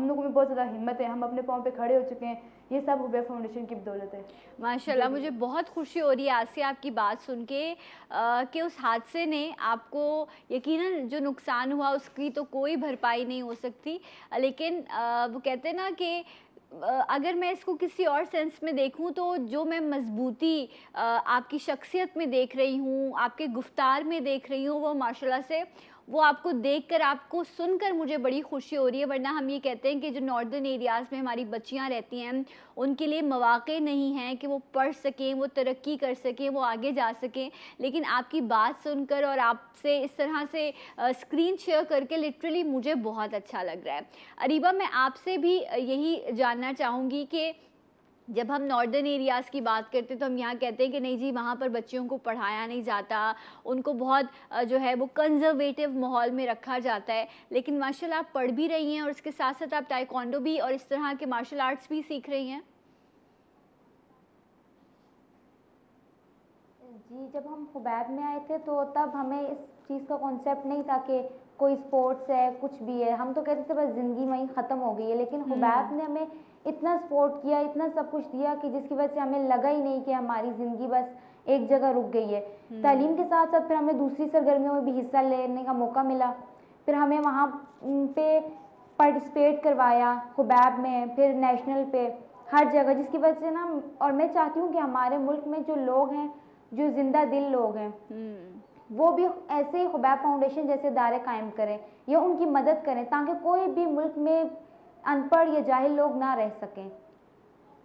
लोगों में बहुत ज़्यादा हिम्मत है, हम अपने पाँव पे खड़े हो चुके हैं। ये सब हुबैया फाउंडेशन की बदौलत है। माशाल्लाह, मुझे बहुत खुशी हो रही है आसिया आपकी बात सुन के कि उस हादसे ने आपको, यकीनन जो नुकसान हुआ उसकी तो कोई भरपाई नहीं हो सकती, लेकिन वो कहते हैं ना कि अगर मैं इसको किसी और सेंस में देखूं तो जो मैं मजबूती आपकी शख्सियत में देख रही हूं, आपके गुफ्तार में देख रही हूं, वो माशाल्लाह से वो आपको देखकर, आपको सुनकर मुझे बड़ी खुशी हो रही है। वरना हम ये कहते हैं कि जो नॉर्दर्न एरियाज़ में हमारी बच्चियां रहती हैं, उनके लिए मौक़े नहीं हैं कि वो पढ़ सकें, वो तरक्की कर सकें, वो आगे जा सकें। लेकिन आपकी बात सुनकर और आपसे इस तरह से स्क्रीन शेयर करके लिटरली मुझे बहुत अच्छा लग रहा है। अरीबा, मैं आपसे भी यही जानना चाहूँगी कि जब हम नॉर्दर्न एरियाज़ की बात करते हैं तो हम यहाँ कहते हैं कि नहीं जी, वहाँ पर बच्चियों को पढ़ाया नहीं जाता, उनको बहुत जो है वो कंजर्वेटिव माहौल में रखा जाता है। लेकिन माशाल्लाह आप पढ़ भी रही हैं और इसके साथ साथ आप ताइक्वांडो भी और इस तरह के मार्शल आर्ट्स भी सीख रही हैं। जी, जब हम हुबैब में आए थे तो तब हमें इस चीज़ का कॉन्सेप्ट नहीं था कि कोई स्पोर्ट्स है, कुछ भी है। हम तो कहते थे बस ज़िंदगी वहीं ख़त्म हो गई है। लेकिन हुबैब ने हमें इतना सपोर्ट किया, इतना सब कुछ दिया कि जिसकी वजह से हमें लगा ही नहीं कि हमारी ज़िंदगी बस एक जगह रुक गई है। तालीम के साथ साथ फिर हमें दूसरी सरगर्मियों में भी हिस्सा लेने का मौका मिला। फिर हमें वहाँ पे पार्टिसिपेट करवाया हुबैब में, फिर नेशनल पे, हर जगह, जिसकी वजह से ना, और मैं चाहती हूँ कि हमारे मुल्क में जो लोग हैं, जो जिंदा दिल लोग हैं, वो भी ऐसे ही हुबैब फाउंडेशन जैसे इदारे कायम करें या उनकी मदद करें ताकि कोई भी मुल्क में अनपढ़ या जाहिल लोग ना रह सकें।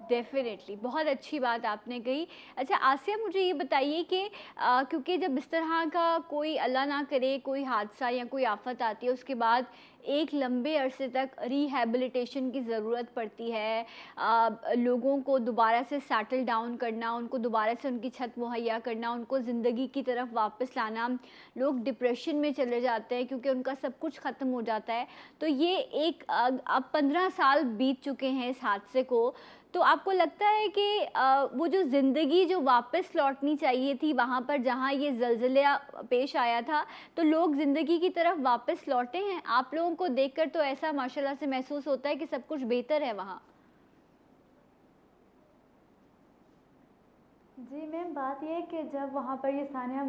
डेफिनेटली, बहुत अच्छी बात आपने कही। अच्छा आसिया, मुझे ये बताइए कि क्योंकि जब इस तरह का कोई, अल्लाह ना करे, कोई हादसा या कोई आफत आती है, उसके बाद एक लंबे अरसे तक रिहैबिलिटेशन की ज़रूरत पड़ती है। लोगों को दोबारा से सेटल डाउन करना, उनको दोबारा से उनकी छत मुहैया करना, उनको ज़िंदगी की तरफ वापस लाना। लोग डिप्रेशन में चले जाते हैं क्योंकि उनका सब कुछ ख़त्म हो जाता है। तो ये एक अब 15 साल बीत चुके हैं इस हादसे को, तो आपको लगता है कि वो जो ज़िंदगी जो वापस लौटनी चाहिए थी वहाँ पर जहाँ ये ज़लज़ला पेश आया था, तो लोग ज़िंदगी की तरफ वापस लौटे हैं? आप लोगों को देखकर तो ऐसा माशाल्लाह से महसूस होता है कि सब कुछ बेहतर है वहाँ। जी मैम, बात ये है कि जब वहाँ पर ये सानिया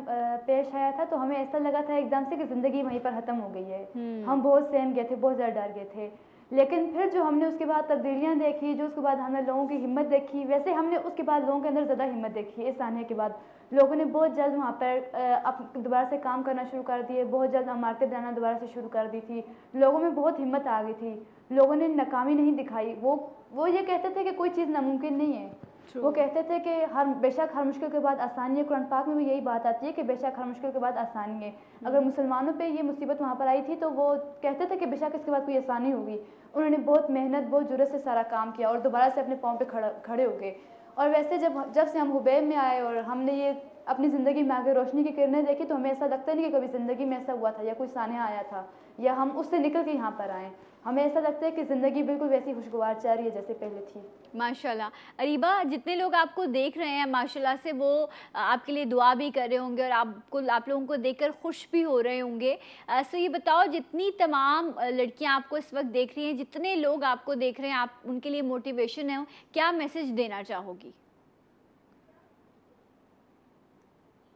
पेश आया था तो हमें ऐसा लगा था एकदम से कि ज़िंदगी वहीं पर ख़त्म हो गई है। हम बहुत सहम गए थे, बहुत ज़्यादा डर गए थे। लेकिन फिर जो हमने उसके बाद तब्दीलियाँ देखी, जो उसके बाद हमने लोगों की हिम्मत देखी, वैसे हमने उसके बाद लोगों के अंदर ज़्यादा हिम्मत देखी। इस आने के बाद लोगों ने बहुत जल्द वहाँ पर दोबारा से काम करना शुरू कर दिए, बहुत जल्द इमारतें बनाना दोबारा से शुरू कर दी थी। लोगों में बहुत हिम्मत आ गई थी, लोगों ने नाकामी नहीं दिखाई। वो ये कहते थे कि कोई चीज़ नामुमकिन नहीं है। वो कहते थे कि बेशक हर मुश्किल के बाद आसानी है। कुरान पाक में भी यही बात आती है कि बेशक हर मुश्किल के बाद आसानी है। अगर मुसलमानों पे ये मुसीबत वहाँ पर आई थी तो वो कहते थे कि बेशक इसके बाद कोई आसानी होगी। उन्होंने बहुत मेहनत, बहुत जुर्रत से सारा काम किया और दोबारा से अपने पाँव पे खड़े हो गए। और वैसे जब से हम हुबैब में आए और हमने ये अपनी ज़िंदगी में आगे रोशनी की किरणें देखी, तो हमें ऐसा लगता नहीं कि कभी ज़िंदगी में ऐसा हुआ था या कोई सानिया आया था या हम उससे निकल के यहाँ पर आए। हमें ऐसा लगता है कि ज़िंदगी बिल्कुल वैसी खुशगवार चल रही है जैसे पहले थी। माशाल्लाह। अरीबा, जितने लोग आपको देख रहे हैं माशाल्लाह से वो आपके लिए दुआ भी कर रहे होंगे और आप लोगों को देखकर खुश भी हो रहे होंगे। सो ये बताओ, जितनी तमाम लड़कियां आपको इस वक्त देख रही हैं, जितने लोग आपको देख रहे हैं, आप उनके लिए मोटिवेशन है, क्या मैसेज देना चाहोगी?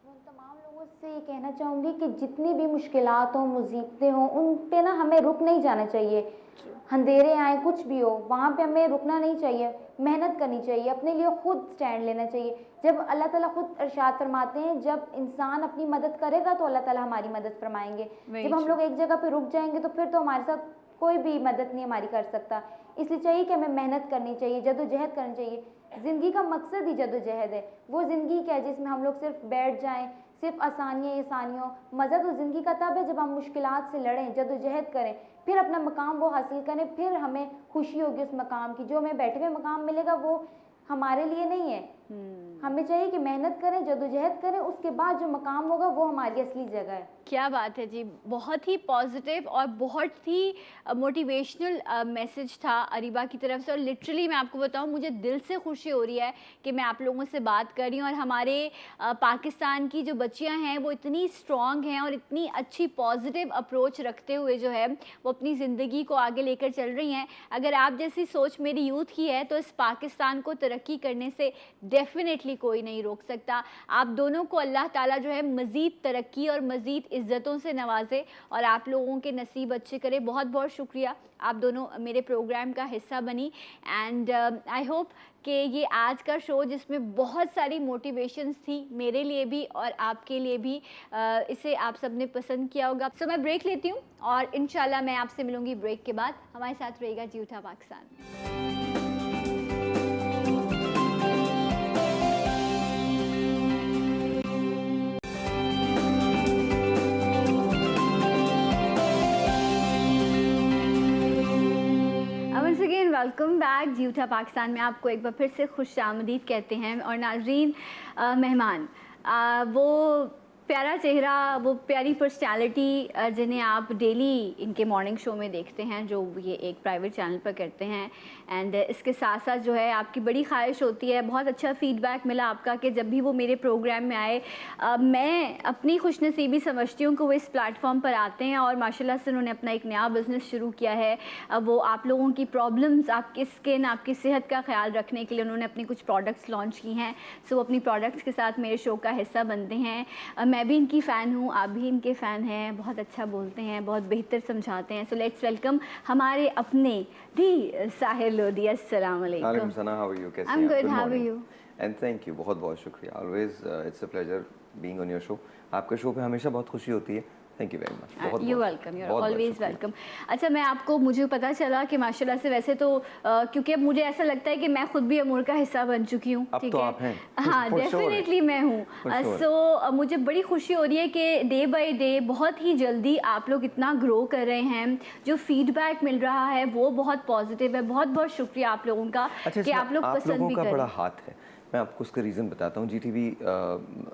तमाम लोगों से ये कहना चाहूँगी कि जितनी भी मुश्किलात हों, मुसीबतें हों, उन पे ना हमें रुक नहीं जाना चाहिए। अंधेरे आए, कुछ भी हो, वहाँ पे हमें रुकना नहीं चाहिए, मेहनत करनी चाहिए, अपने लिए खुद स्टैंड लेना चाहिए। जब अल्लाह ताला खुद इरशाद फरमाते हैं, जब इंसान अपनी मदद करेगा तो अल्लाह ताला हमारी मदद फरमाएंगे। जब हम लोग एक जगह पे रुक जाएंगे तो फिर तो हमारे साथ कोई भी मदद नहीं हमारी कर सकता। इसलिए चाहिए कि हमें मेहनत करनी चाहिए, जद्दोजहद करनी चाहिए। ज़िंदगी का मकसद ही जद्दोजहद है। वो ज़िंदगी क्या है जिसमें हम लोग सिर्फ बैठ जाएं, सिर्फ आसानियों। मज़ा तो ज़िंदगी का तब है जब हम मुश्किलात से लड़ें, जद्दोजहद करें, फिर अपना मकाम वो हासिल करें, फिर हमें खुशी होगी उस मकाम की। जो हमें बैठे हुए मकाम मिलेगा वो हमारे लिए नहीं है। हमें चाहिए कि मेहनत करें, जद्दोजहद करें, उसके बाद जो मकाम होगा वो हमारी असली जगह है। क्या बात है जी, बहुत ही पॉजिटिव और बहुत ही मोटिवेशनल मैसेज था अरीबा की तरफ से। और लिटरली मैं आपको बताऊं, मुझे दिल से खुशी हो रही है कि मैं आप लोगों से बात कर रही हूं और हमारे पाकिस्तान की जो बच्चियां हैं वो इतनी स्ट्रॉन्ग हैं और इतनी अच्छी पॉजिटिव अप्रोच रखते हुए जो है वो अपनी ज़िंदगी को आगे लेकर चल रही हैं। अगर आप जैसी सोच मेरी यूथ की है तो इस पाकिस्तान को तरक्की करने से डेफिनेटली कोई नहीं रोक सकता। आप दोनों को अल्लाह ताला जो है मज़ीद तरक्की और मज़ीद इज़्ज़तों से नवाजे और आप लोगों के नसीब अच्छे करे। बहुत बहुत शुक्रिया, आप दोनों मेरे प्रोग्राम का हिस्सा बनी एंड आई होप कि ये आज का शो जिसमें बहुत सारी मोटिवेशंस थी मेरे लिए भी और आपके लिए भी, इसे आप सब ने पसंद किया होगा। सो मैं ब्रेक लेती हूँ और इंशाल्लाह मैं आपसे मिलूँगी ब्रेक के बाद। हमारे साथ रहेगा जी उठा पाकिस्तान। वेलकम बैक जी उठा पाकिस्तान में आपको एक बार फिर से खुश आमदीद कहते हैं। और नाजरीन, मेहमान वो प्यारा चेहरा, वो प्यारी पर्सनैलिटी जिन्हें आप डेली इनके मॉर्निंग शो में देखते हैं, जो ये एक प्राइवेट चैनल पर करते हैं एंड इसके साथ साथ जो है आपकी बड़ी ख्वाहिश होती है, बहुत अच्छा फ़ीडबैक मिला आपका कि जब भी वो मेरे प्रोग्राम में आए, मैं अपनी खुशनसीबी समझती हूँ कि वो इस प्लेटफॉर्म पर आते हैं और माशाल्लाह से उन्होंने अपना एक नया बिज़नेस शुरू किया है। वो आप लोगों की प्रॉब्लम्स, आपकी स्किन, आपकी सेहत का ख्याल रखने के लिए उन्होंने अपनी कुछ प्रोडक्ट्स लॉन्च की हैं। सो वो अपनी प्रोडक्ट्स के साथ मेरे शो का हिस्सा बनते हैं। मैं भी इनकी फ़ैन हूँ, आप भी इनके फ़ैन हैं। बहुत अच्छा बोलते हैं, बहुत बेहतर समझाते हैं। सो लेट्स वेलकम हमारे अपने डी साहिल लोधी। अस्सलाम वालेकुम। वालेकुम सलाम, हाउ आर यू? कैसे हैं? I am good, Good how are morning. You? And thank you, बहुत बहुत शुक्रिया। Always it's a pleasure being on your show. आपके शो पे हमेशा बहुत खुशी होती है। Thank you very much. You welcome, you always welcome. अच्छा, मैं आपको, मुझे पता चला कि माशाल्लाह से वैसे तो क्योंकि अब मुझे ऐसा लगता है कि मैं खुद भी अमूर का हिस्सा बन चुकी हूँ। अब तो आप हैं। हाँ, For sure. डेफिनेटली मैं हूँ। सो मुझे बड़ी खुशी हो रही है कि डे बाय डे बहुत ही जल्दी आप लोग इतना ग्रो कर रहे हैं। जो फीडबैक मिल रहा है वो बहुत पॉजिटिव है। बहुत बहुत शुक्रिया आप लोगों का अच्छा, कि आप लोग पसंद लोगों भी का करें। बड़ा हाथ है। मैं आपको उसका रीज़न बताता हूँ। GTV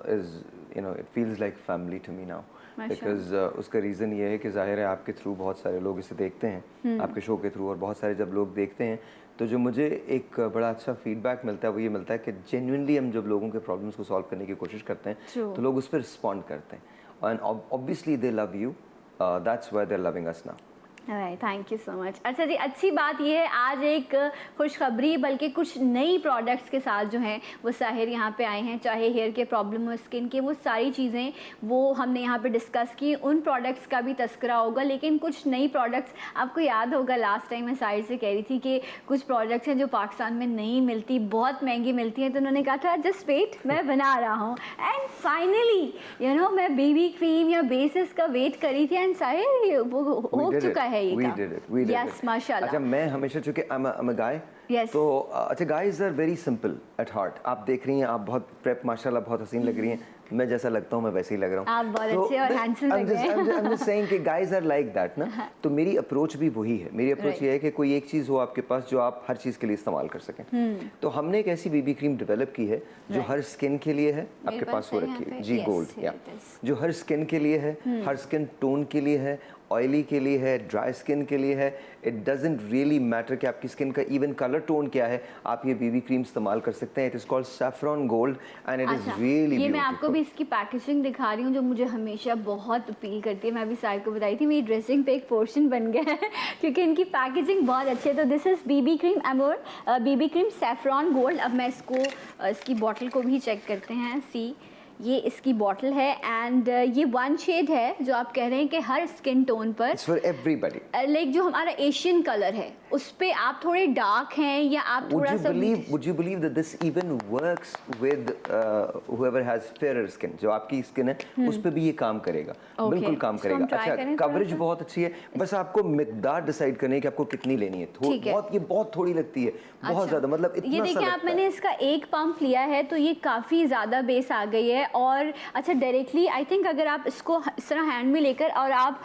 is, you know, it feels like family to me now, because उसका रीज़न ये है कि ज़ाहिर है आपके थ्रू बहुत सारे लोग इसे देखते हैं, आपके शो के थ्रू, और बहुत सारे जब लोग देखते हैं तो जो मुझे एक बड़ा अच्छा फीडबैक मिलता है वो ये मिलता है कि जेन्युइनली हम जब लोगों के प्रॉब्लम्स को सॉल्व करने की कोशिश करते हैं तो लोग उस पर रिस्पॉन्ड करते हैं and obviously they love you, that's why they are loving us now. Thank you so much. अच्छा जी, अच्छी बात यह है आज एक खुशखबरी, बल्कि कुछ नई प्रोडक्ट्स के साथ जो हैं वो साहिर यहाँ पे आए हैं। चाहे हेयर के प्रॉब्लम हो, स्किन के, वो सारी चीज़ें वो हमने यहाँ पे डिस्कस की। उन प्रोडक्ट्स का भी तस्करा होगा, लेकिन कुछ नई प्रोडक्ट्स, आपको याद होगा लास्ट टाइम मैं साहिर से कह रही थी कि कुछ प्रोडक्ट्स हैं जो पाकिस्तान में नहीं मिलती, बहुत महंगी मिलती हैं। तो उन्होंने कहा था जस्ट वेट, मैं बना रहा हूँ। एंड फाइनली यू नो मैं बेबी क्रीम या बेसिस का वेट करी थी एंड साहिर वो हो चुका है। We did it. Yes, माशाल्लाह। अच्छा, मैं हमेशा चूंकि I'm a guy, Yes. तो अच्छा, guys are very simple at heart. आप देख रही हैं, आप बहुत प्रेप माशाल्लाह बहुत हसीन लग रही हैं। मैं जैसा लगता हूँ मैं वैसे ही लग रहा हूँ। आप बहुत अच्छे और हैंडसम लग रहे हैं। I'm just saying कि guys are like that ना। तो मेरी अप्रोच भी वही है। मेरी अप्रोच ये है कि कोई एक चीज़ हो आपके पास जो आप हर चीज़ के लिए इस्तेमाल कर सकें। तो हमने एक ऐसी बेबी क्रीम डेवलप की है जो हर स्किन के लिए है। आपके पास वो रखी है जी, गोल्ड, या जो हर स्किन के लिए है, हर स्किन टोन के लिए है, ऑयली के लिए है, ड्राई स्किन के लिए है। इट डजेंट रियली मैटर कि आपकी स्किन का इवन कलर टोन क्या है, आप ये बेबी क्रीम इस्तेमाल कर सकते हैं। It is called saffron gold and it is really ये मैं आपको भी इसकी पैकेजिंग दिखा रही हूँ जो मुझे हमेशा बहुत अपील करती है। मैं अभी साहिर को बताई थी, मेरी ड्रेसिंग पे एक पोर्शन बन गया है क्योंकि इनकी पैकेजिंग बहुत अच्छी है। तो दिस इज़ बेबी क्रीम अमूर, बेबी क्रीम सैफरॉन गोल्ड। अब मैं इसकी बॉटल को भी चेक करते हैं। सी, ये इसकी बॉटल है एंड ये वन शेड है जो आप कह रहे हैं कि हर स्किन टोन पर, इट्स फॉर एवरीबॉडी। लाइक जो हमारा एशियन कलर है उस पे आप थोड़े डार्क हैं या आप थोड़ा सा would you believe that this even works with whoever has fairer skin? जो आपकी स्किन है उस पे भी ये काम करेगा। बिल्कुल काम करेगा। अच्छा, कवरेज बहुत अच्छी है। बस आपको मिकदार डिसाइड करनी है कि आपको कितनी लेनी है। बहुत, ये बहुत थोड़ी लगती है, बहुत ज्यादा, मतलब इतना ये देखिए आप, मैंने इसका एक पंप लिया है तो ये काफ़ी ज़्यादा बेस आ गई है। और अच्छा, डायरेक्टली आई थिंक अगर आप इसको इस तरह हैंड में लेकर और आप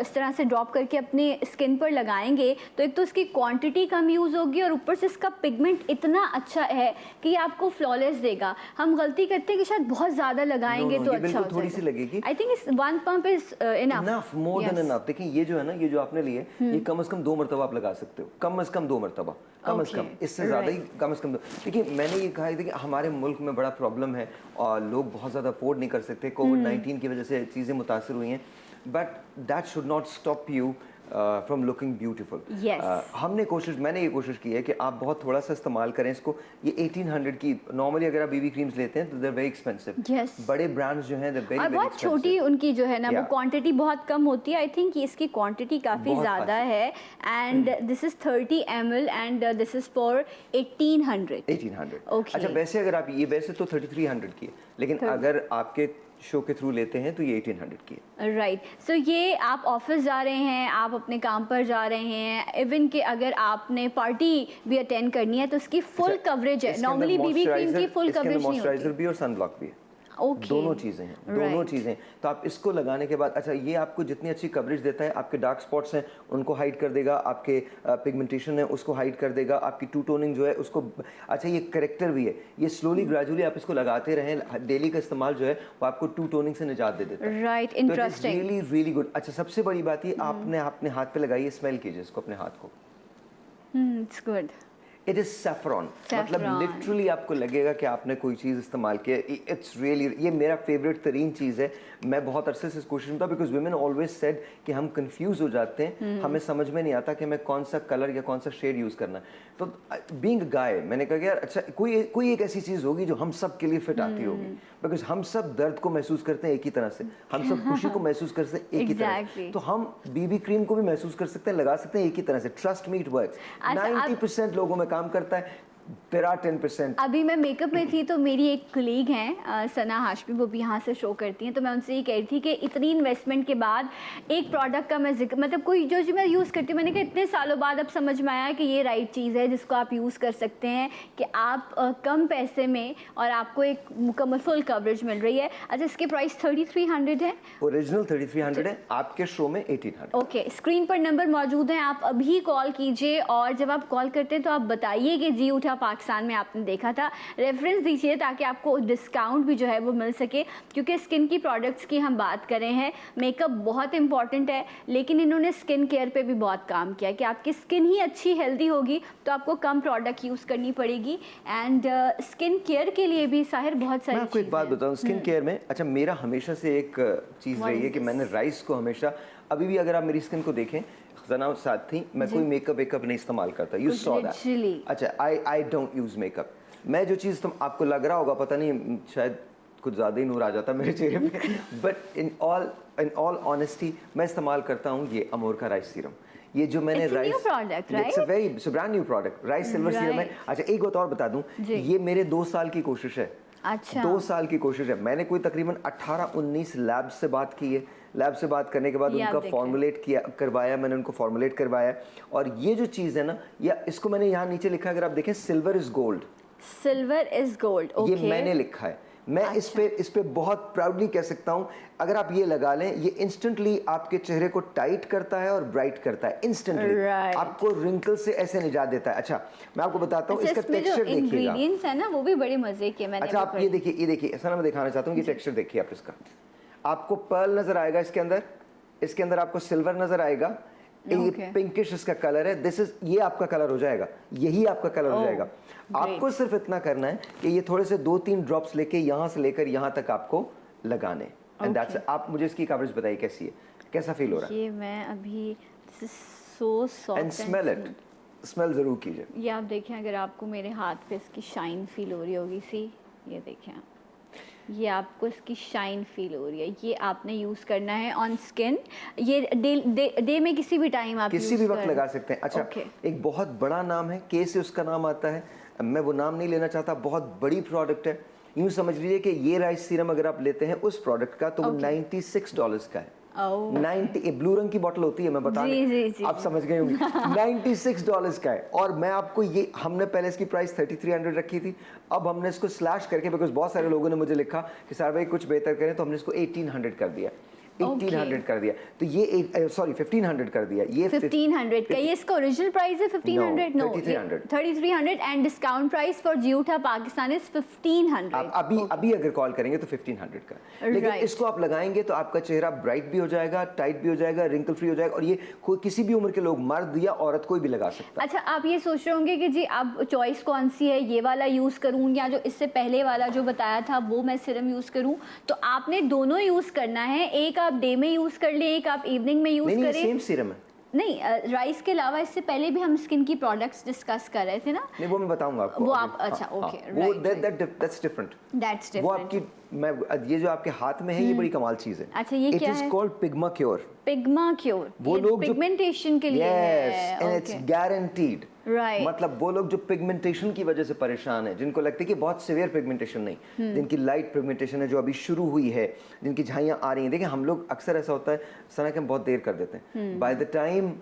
इस तरह से ड्रॉप करके अपनी स्किन पर लगाएंगे तो एक तो इसकी क्वांटिटी कम यूज़ होगी और ऊपर से इसका पिगमेंट इतना अच्छा है कि ये आपको फ्लॉलेस देगा। हम गलती करते हैं कि शायद बहुत ज़्यादा लगाएंगे तो अच्छा हो थोड़ी सी लगेगी। आई थिंक इस one pump is enough, more than enough. देखिए ये जो है ना, ये जो आपने लिए, ये कम से कम 2 मरतबा आप लगा सकते हो, कम से कम 2 मरतबा, कम से कम, इससे ज़्यादा ही कम से कम। देखिए मैंने ये कहा है कि हमारे मुल्क में बड़ा प्रॉब्लम है और लोग बहुत ज़्यादा अफोर्ड नहीं कर सकते। कोविड-19 की वजह से चीज़ें मुतासर हुई हैं, but that should not stop you from looking beautiful. Yes. मैंने ये कोशिश की है कि आप बहुत थोड़ा सा इस्तेमाल करें इसको। ये 1800 की नॉर्मली अगर आप बीबी क्रीम्स लेते हैं तो दे वेरी एक्सपेंसिव। Yes. बड़े ब्रांड्स जो हैं दे वेरी और बहुत छोटी उनकी जो है ना वो Yeah. क्वांटिटी बहुत कम होती है। आई थिंक इसकी क्वांटिटी काफ़ी बहुत ज़्यादा खासी। है and this is 30 ml and this is for 1800। 1800। Okay. अच्छा वैसे अगर आप ये वैसे तो 3300 की है, लेकिन अगर आपके शो के थ्रू लेते हैं तो ये 1800 की है। राइट सो ये आप ऑफिस जा रहे हैं, आप अपने काम पर जा रहे हैं, इवन कि अगर आपने पार्टी भी अटेंड करनी है तो इसकी फुल अच्छा, कवरेज है। इसके अंदर नॉर्मली बीबी क्रीम की फुल इसके अंदर कवरेज नहीं मॉइस्चराइजर होती। भी और सनब्लॉक भी है। Okay. दोनों चीज़ें हैं, दोनों Right. चीज़ें। तो आप इसको लगाने के बाद अच्छा ये आपको जितनी अच्छी कवरेज देता है, आपके डार्क स्पॉट्स हैं उनको हाइड कर देगा, आपके पिगमेंटेशन है उसको हाइड कर देगा, आपकी टू टोनिंग जो है उसको। अच्छा ये करेक्टर भी है, ये स्लोली ग्रेजुअली आप इसको लगाते रहें, डेली का इस्तेमाल जो है वो आपको टू टोनिंग से निजात दे देता है। Right, interesting. Really really good. अच्छा सबसे बड़ी बात ये आपने अपने हाथ पे लगाई है, स्मेल कीजिए इसको अपने हाथ को। It's good. It is saffron, मतलब Saffron. लिटरली आपको लगेगा कि आपने कोई चीज़ इस्तेमाल की है। इट्स रियली, ये मेरा फेवरेट तरीन चीज़ है। मैं बहुत अरसे से इस कोशिश में था, बिकॉज वुमेन ऑलवेज सेड कि हम कंफ्यूज हो जाते हैं, हमें समझ में नहीं आता कि हमें कौन सा कलर या कौन सा शेड यूज़ करना है। तो बीइंग गाय मैंने कहा कि यार अच्छा कोई एक ऐसी चीज़ होगी जो हम सब के लिए फिट आती होगी, बिकॉज हम सब दर्द को महसूस करते हैं एक ही तरह से, हम सब खुशी को महसूस करते हैं एक ही तरह से। Exactly. तो हम बीबी क्रीम को भी महसूस कर सकते हैं, लगा सकते हैं एक ही तरह से। Trust me it works. अच्छा, 90% लोगों में काम करता है, there are 10%। अभी मैं मेकअप में थी तो मेरी एक कलीग हैं सना हाशमी, वो भी यहाँ से शो करती हैं, तो मैं उनसे ये कह रही थी कि इतनी इन्वेस्टमेंट के बाद एक प्रोडक्ट का मैं जिक्र, मतलब कोई जो मैं यूज़ करती हूँ, मैंने कहा इतने सालों बाद अब समझ में आया कि ये राइट चीज़ है जिसको आप यूज़ कर सकते हैं कि आप कम पैसे में और आपको एक मुकम्मल फुल कवरेज मिल रही है। अच्छा इसके प्राइस 3300 है। ओरिजिनल 3300 है, आपके शो में 1800। ओके, स्क्रीन पर नंबर मौजूद हैं, आप अभी कॉल कीजिए और जब आप कॉल करते हैं तो आप बताइए कि जी उठा पाकिस्तान में आपने देखा था, रेफरेंस दीजिए ताकि आपको डिस्काउंट भी जो है वो मिल सके, क्योंकि स्किन की प्रोडक्ट्स की हम बात कर रहे हैं। मेकअप बहुत इंपॉर्टेंट है, लेकिन इन्होंने स्किन केयर पे भी बहुत काम किया कि आपकी स्किन ही अच्छी हेल्दी होगी तो आपको कम प्रोडक्ट यूज़ करनी पड़ेगी। एंड स्किन केयर के लिए भी साहिर बहुत सारी मैं आपको एक बात बताऊं स्किन केयर में। अच्छा मेरा हमेशा से एक चीज़ रही है कि मैंने राइस को हमेशा, अभी भी अगर आप मेरी स्किन को देखें, जना साथ थी, मैं कोई मेकअप नहीं इस्तेमाल करता। You saw that. अच्छा आई डोंट यूज मेकअप। मैं जो चीज़ तुम आपको लग रहा होगा, पता नहीं शायद कुछ ज़्यादा ही नूर आ जाता मेरे चेहरे पे, बट इन ऑल ऑनेस्टी मैं इस्तेमाल करता हूँ ये अमोर का राइस सीरम। ये जो मैंने rice, it's a very brand new product, rice silver serum है। अच्छा एक बात और बता दूं, ये मेरे 2 साल की कोशिश है। अच्छा 2 साल की कोशिश है। मैंने कोई तकरीबन 18-19 लैब से बात की है। लैब से बात करने के बाद उनका फॉर्मुलेट करवाया, मैंने उनको फॉर्मुलेट करवाया। और ये जो चीज़ है ना, या इसको मैंने यहाँ नीचे लिखा है, अगर आप देखें silver is gold. Silver is gold, okay, ये मैंने लिखा है। मैं इस पे बहुत प्राउडली कह सकता हूँ, अगर आप ये लगा लें, ये इंस्टेंटली आपके चेहरे को टाइट करता है और ब्राइट करता है इंस्टेंटली। आपको रिंकल से ऐसे निजात देता है। अच्छा मैं आपको बताता हूँ, इसका टेक्सचर देखिएगा। इंग्रेडिएंट्स है ना वो भी बड़े मजे के। मैंने अच्छा आप ये देखिए ऐसा ना, मैं दिखाना चाहता हूँ कि टेक्सचर देखिए आप इसका। आपको पर्ल नजर आएगा इसके अंदर आपको सिल्वर नजर आएगा। ये पिंकिश इसका कलर है। ये आपका कलर हो जाएगा, यही आपका कलर हो जाएगा। आपको सिर्फ इतना करना है कि ये थोड़े से 2-3 ड्रॉप्स लेके यहाँ से लेकर यहाँ तक आपको लगाने। एंड दैट्स, आप मुझे इसकी कवरेज बताइए कैसी है, कैसा फील हो रहा है? ये मैं अभी so soft and smell it, smell जरूर कीजिए। ये आप देखें, अगर आपको मेरे हाथ पे इसकी शाइन फील हो रही होगी, सी ये देखें, ये आपको इसकी शाइन फील हो रही है। ये आपने यूज़ करना है ऑन स्किन। ये डे में किसी भी टाइम आप किसी भी वक्त लगा सकते हैं। अच्छा एक बहुत बड़ा नाम है, के से उसका नाम आता है, मैं वो नाम नहीं लेना चाहता, बहुत बड़ी प्रोडक्ट है। यूँ समझ लीजिए कि ये राइस सीरम अगर आप लेते हैं उस प्रोडक्ट का तो वो $96 का है। 90 ब्लू रंग की बोतल होती है, मैं बता रही, आप समझ गए होंगे। $96 का है। और मैं आपको ये, हमने पहले इसकी प्राइस 3300 रखी थी, अब हमने इसको स्लैश करके, बिकॉज बहुत सारे लोगों ने मुझे लिखा कि सर भाई कुछ बेहतर करें, तो हमने इसको 1800 कर दिया। 1800 कर दिया, तो ये सॉरी 1500 कर दिया। ये 1500 का, ये इसका ओरिजिनल प्राइस है 1500, no 3300 and discount price for जियोठा पाकिस्तान इज 1500। आप अभी अगर कॉल करेंगे तो 1500 का, लेकिन इसको आप लगाएंगे तो आपका चेहरा ब्राइट भी हो जाएगा, टाइट भी हो जाएगा, रिंकल फ्री हो जाएगा। और ये कोई किसी भी उम्र के लोग, मर्द या औरत कोई भी लगा सकता है। अच्छा आप ये सोच रहे होंगे कि जी अब चॉइस कौन सी है, ये वाला यूज़ करूँ या जो इससे पहले वाला जो बताया था वो मैं सीरम यूज़ करूँ, तो आपने दोनों यूज़ करना है। एक आप डे में यूज़ कर लें, एक आप इवनिंग में यूज़ करें। सेम सीरम है, नहीं, राइस के अलावा इससे पहले भी हम स्किन की प्रोडक्ट्स डिस्कस कर रहे थे ना, नहीं वो मैं बताऊंगा आपको वो अभी। आप अच्छा हाँ, ओके हाँ, वो राइट, दैट्स डिफरेंट। दैट्स वो डिफरेंट। आपकी मैं ये जो आपके हाथ में है ये बड़ी कमाल चीज है। अच्छा, ये क्या इट इज है? Called Pigma Cure. Pigma Cure, वो लोग जो पिगमेंटेशन के लिए यस है। And it's guaranteed. Right. मतलब वो लोग जो पिगमेंटेशन की वजह से परेशान है, जिनको लगता है कि बहुत सिवियर पिगमेंटेशन नहीं, जिनकी लाइट पिगमेंटेशन है जो अभी शुरू हुई है, जिनकी झाइयाँ आ रही हैं। देखिए हम लोग अक्सर ऐसा होता है सना कि हम बहुत देर कर देते हैं, बाय द टाइम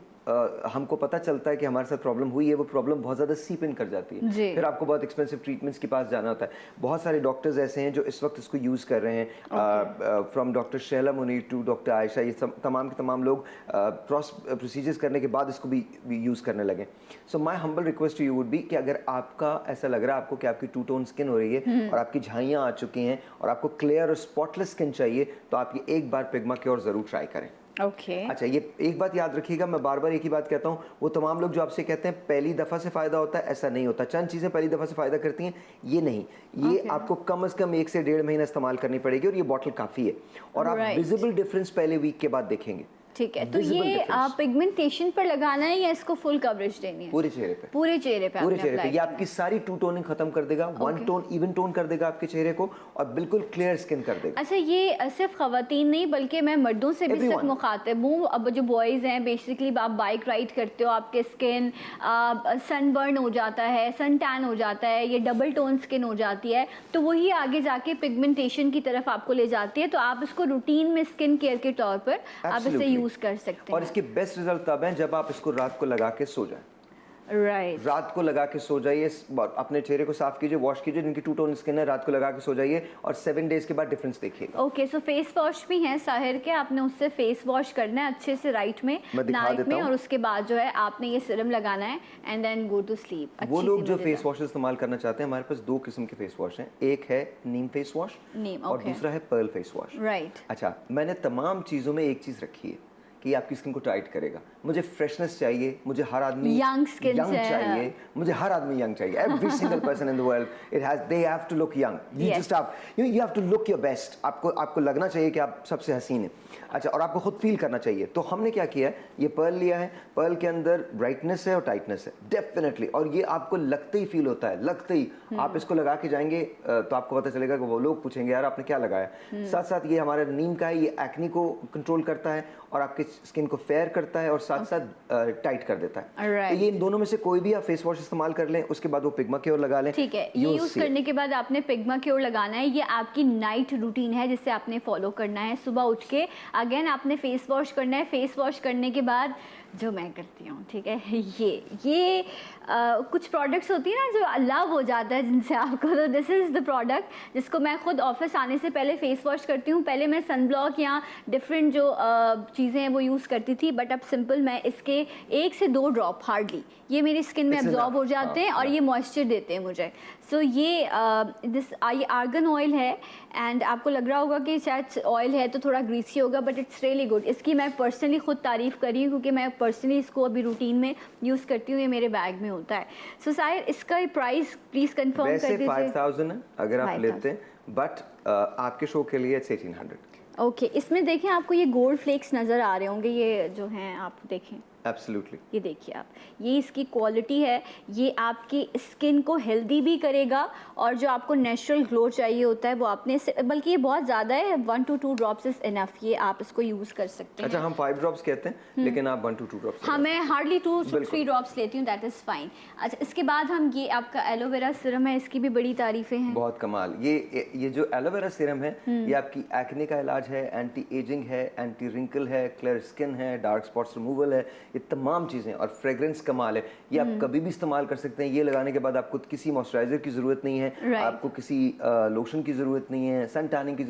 हमको पता चलता है कि हमारे साथ प्रॉब्लम हुई है, वो प्रॉब्लम बहुत ज़्यादा सीप इन कर जाती है। जी। फिर आपको बहुत एक्सपेंसिव ट्रीटमेंट्स के पास जाना होता है। बहुत सारे डॉक्टर्स ऐसे हैं जो इस वक्त इसको यूज़ कर रहे हैं, from doctor Shaila Muni to doctor Ayesha, ये तमाम के तमाम लोग प्रोसीजर्स करने के बाद इसको भी यूज़ करने लगे। So my humble request to you would be कि अगर आपका ऐसा लग रहा है आपको कि आपकी टू टोन स्किन हो रही है और आपकी झाइयाँ आ चुकी हैं और आपको क्लियर और स्पॉटलेस स्किन चाहिए, तो आप ये एक बार पिग्मा क्योर ज़रूर ट्राई करें। ओके। अच्छा, ये एक बात याद रखिएगा, मैं बार बार एक ही बात कहता हूँ, वो तमाम लोग जो आपसे कहते हैं पहली दफ़ा से फ़ायदा होता है, ऐसा नहीं होता। चंद चीज़ें पहली दफ़ा से फ़ायदा करती हैं, ये नहीं। ये आपको कम से कम 1 से 1.5 महीना इस्तेमाल करनी पड़ेगी और ये बॉटल काफ़ी है, और आप विजिबल डिफरेंस पहले वीक के बाद देखेंगे। ठीक है, तो ये आप पिगमेंटेशन पर लगाना है या इसको फुल कवरेज देनी है? पूरे चेहरे पे, पूरे चेहरे पे, पूरे चेहरे पे। ये आपकी सारी टू टोनिंग खत्म कर देगा, वन टोन इवन टोन कर देगा आपके चेहरे को, और बिल्कुल क्लियर स्किन कर देगा। अच्छा, ये सिर्फ खवातीन नहीं बल्कि मैं मर्दों से भी सिर्फ मुखातिब हूँ। अब जो बॉयज़ हैं, बेसिकली आप बाइक राइड करते हो, आपके स्किन सनबर्न हो जाता है, सन टैन हो जाता है, ये डबल टोन स्किन हो जाती है, तो वही आगे जाके पिगमेंटेशन की तरफ आपको ले जाती है। तो आप इसको रूटीन में स्किन केयर के तौर पर आप इसे यूज़ कर सकते हैं। और इसके बेस्ट रिजल्ट तब हैं जब आप इसको रात को लगा के सो जाएं। राइट, रात को लगा के सो जाइए, अपने चेहरे को साफ कीजिए, वॉश कीजिए, जिनकी टू टोन स्किन है रात को लगा के सो जाइए, और 7 डेज के बाद डिफरेंस देखिएगा। ओके, सो फेस वॉश भी हैं साहिर के, आपने उससे फेस वॉश करना है अच्छे से राइट में, नाइट में, और उसके बाद जो है आपने ये सीरम लगाना है and then go to sleep. वो लोग जो फेस वॉश इस्तेमाल करना चाहते हैं, हमारे पास 2 किस्म के फेस वॉश हैं। एक है नीम फेस वॉश और दूसरा है पर्ल फेस वॉश। राइट। अच्छा, मैंने तमाम चीज़ों में एक चीज़ रखी है कि आपकी स्किन को टाइट करेगा। मुझे फ्रेशनेस चाहिए, मुझे हर आदमी यंग स्किन चाहिए, मुझे हर आदमी यंग चाहिए। Every single person in the world they have to look young. You just you have to look your best. आपको लगना चाहिए कि आप सबसे हसीन हैं। अच्छा, और आपको खुद फील करना चाहिए। तो हमने क्या किया है, ये पर्ल लिया है, पर्ल के अंदर ब्राइटनेस है और टाइटनेस है डेफिनेटली, और ये आपको लगते ही फील होता है, लगते ही आप इसको लगा के जाएंगे तो आपको पता चलेगा कि वो लोग पूछेंगे यार आपने क्या लगाया। साथ साथ ये हमारा नीम का है, ये एक्ने को कंट्रोल करता है और आपके स्किन को फेयर करता है और साथ साथ टाइट कर देता है। तो ये इन दोनों में से कोई भी आप फेस वॉश इस्तेमाल कर लें, उसके बाद वो पिग्मा क्योर लगा लें। ठीक है, ये यूज करने के बाद आपने पिग्मा क्योर लगाना है। ये आपकी नाइट रूटीन है जिसे आपने फॉलो करना है। सुबह उठ के अगेन आपने फेस वॉश करना है। फेस वॉश करने के बाद जो मैं करती हूँ, ठीक है, ये कुछ प्रोडक्ट्स होती है ना जो लव हो जाता है जिनसे आपको, तो दिस इज़ द प्रोडक्ट जिसको मैं खुद ऑफिस आने से पहले फेस वॉश करती हूँ। पहले मैं सनब्लॉक या डिफरेंट जो चीज़ें हैं वो यूज़ करती थी, बट अब सिंपल मैं इसके 1 से 2 ड्रॉप हार्डली ये मेरी स्किन में एब्जॉर्ब हो जाते हैं और ये मॉइस्चर देते हैं मुझे। सो ये आर्गन ऑयल है, एंड आपको लग रहा होगा कि शायद ऑयल है तो थोड़ा ग्रीसी होगा, बट इट्स रियली गुड। इसकी मैं पर्सनली खुद तारीफ़ कर रही हूँ क्योंकि मैं पर्सनली इसको अभी रूटीन में यूज़ करती हूँ, ये मेरे बैग में होता है। सो साहिर, इसका प्राइस प्लीज़ कंफर्म कर दीजिए। 5000 है अगर आप लेते हैं, बट आपके शो के लिए 1800। ओके, इसमें देखें आपको ये गोल्ड फ्लेक्स नज़र आ रहे होंगे, ये जो हैं आप देखें, एब्सोल्युटली, ये देखिए आप, ये इसकी क्वालिटी है। ये आपकी स्किन को हेल्दी भी करेगा और जो आपको नेचुरल ग्लो चाहिए होता है वो आपने, बल्कि ये बहुत ज़्यादा है, 1 to 2 ड्रॉप्स इज़ इनफ। ये आप इसको यूज़ कर सकते हैं। अच्छा, हम 5 ड्रॉप्स कहते हैं लेकिन आप 1 to 2 ड्रॉप्स। हाँ, मैं हार्डली 2 to 3 ड्रॉप्स लेती हूँ, दैट इज़ फाइन। अच्छा, इसके बाद हम ये आपका एलोवेरा सीरम है, इसकी भी बड़ी तारीफ़ें हैं। बहुत कमाल। ये जो एलोवेरा सीरम है, ये आपकी एक्ने का इलाज है, एंटी एजिंग है, एंटी रिंकल है, क्लियर स्किन है, डार्क स्पॉट्स रिमूवल है, ये तमाम चीज़ें, और फ्रेग्रेंस कमाल है। ये आप कभी भी इस्तेमाल कर सकते हैं। ये लगाने के बाद आपको किसी मॉइस्चराइजर की ज़रूरत नहीं है, आपको किसी लोशन की ज़रूरत नहीं है, सन टैनिंग की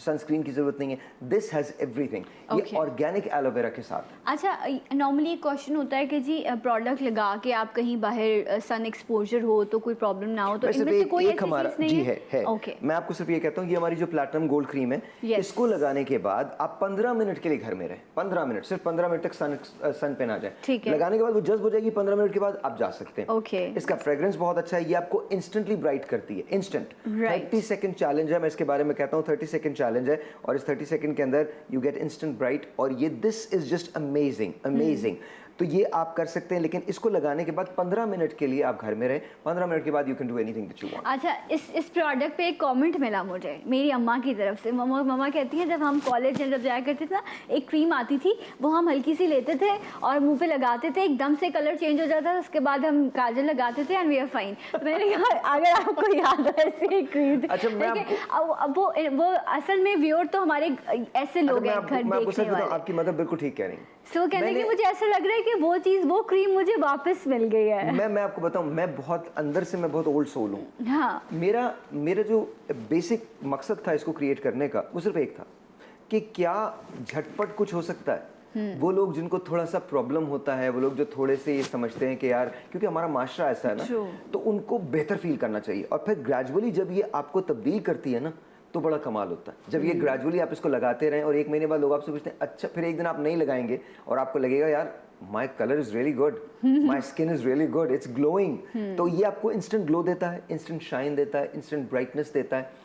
सनस्क्रीन की ज़रूरत नहीं है। दिस हैज़ एवरीथिंग, ये ऑर्गेनिक एलोवेरा के साथ। अच्छा, नॉर्मली एक क्वेश्चन होता है कि जी प्रोडक्ट लगा के आप कहीं बाहर सन एक्सपोजर हो तो कोई प्रॉब्लम ना हो, तो इनमें से कोई ऐसी हमारा चीज़ नहीं जी है? ओके, मैं आपको सिर्फ ये कहता हूँ, ये हमारी जो प्लैटिनम गोल्ड क्रीम है, इसको लगाने के बाद आप 15 मिनट के लिए घर में रहें। 15 मिनट, सिर्फ 15 मिनट तक सन पे ना जाए। ठीक है। लगाने के बाद वो जज्ब हो जाएगी, 15 मिनट के बाद आप जा सकते हैं। ओके। इसका फ्रेग्रेंस बहुत अच्छा है, ये आपको इंस्टेंटली ब्राइट करती है, इंस्टेंट। Right. 30 सेकंड चैलेंज है, मैं इसके बारे में कहता हूँ 30 सेकंड चैलेंज है, और इस 30 सेकंड के अंदर यू गेट इंस्टेंट ब्राइट, और ये this is just amazing amazing. तो ये आप कर सकते हैं, लेकिन इसको लगाने के बाद 15 मिनट के लिए आप घर में रहें, 15 मिनट के बाद you can do anything that you want. अच्छा, इस प्रोडक्ट पे एक कमेंट मिला मुझे मेरी अम्मा की तरफ से। मम्मा कहती हैं जब हम कॉलेज में जब जाया करते थे ना, एक क्रीम आती थी, वो हम हल्की सी लेते थे और मुंह पे लगाते थे, एकदम से कलर चेंज हो जाता था, उसके बाद हम काजल लगाते थे एंड वी आर फाइन। मैंने कहा अगर आपको याद है ऐसी एक क्रीम। अच्छा, वो असल में व्यूअर तो हमारे ऐसे लोग हैं घर देखने वाले। आपकी मदर बिल्कुल ठीक कह रही है। सो कहते हैं कि मुझे ऐसा लग रहा है कि वो चीज़, वो क्रीम मुझे वापस मिल गई है। मैं आपको बताऊं, मैं बहुत अंदर से मैं बहुत ओल्ड सोल हूँ। हाँ। मेरा जो बेसिक मकसद था इसको क्रिएट करने का, वो सिर्फ एक था कि क्या झटपट कुछ हो सकता है। वो लोग जिनको थोड़ा सा प्रॉब्लम होता है, वो लोग जो थोड़े से ये समझते हैं कि यार, क्योंकि हमारा माशरा ऐसा है ना, तो उनको बेहतर फील करना चाहिए, और फिर ग्रेजुअली जब ये आपको तब्दील करती है ना, तो बड़ा कमाल होता है। जब ये ग्रेजुअली आप इसको लगाते रहें, और 1 महीने बाद लोग आपसे पूछते हैं अच्छा, फिर एक दिन आप नहीं लगाएंगे और आपको लगेगा यार माई colour is really good, my skin is really good, it's glowing. तो ये आपको इंस्टेंट ग्लो देता है, इंस्टेंट शाइन देता है, इंस्टेंट ब्राइटनेस देता है,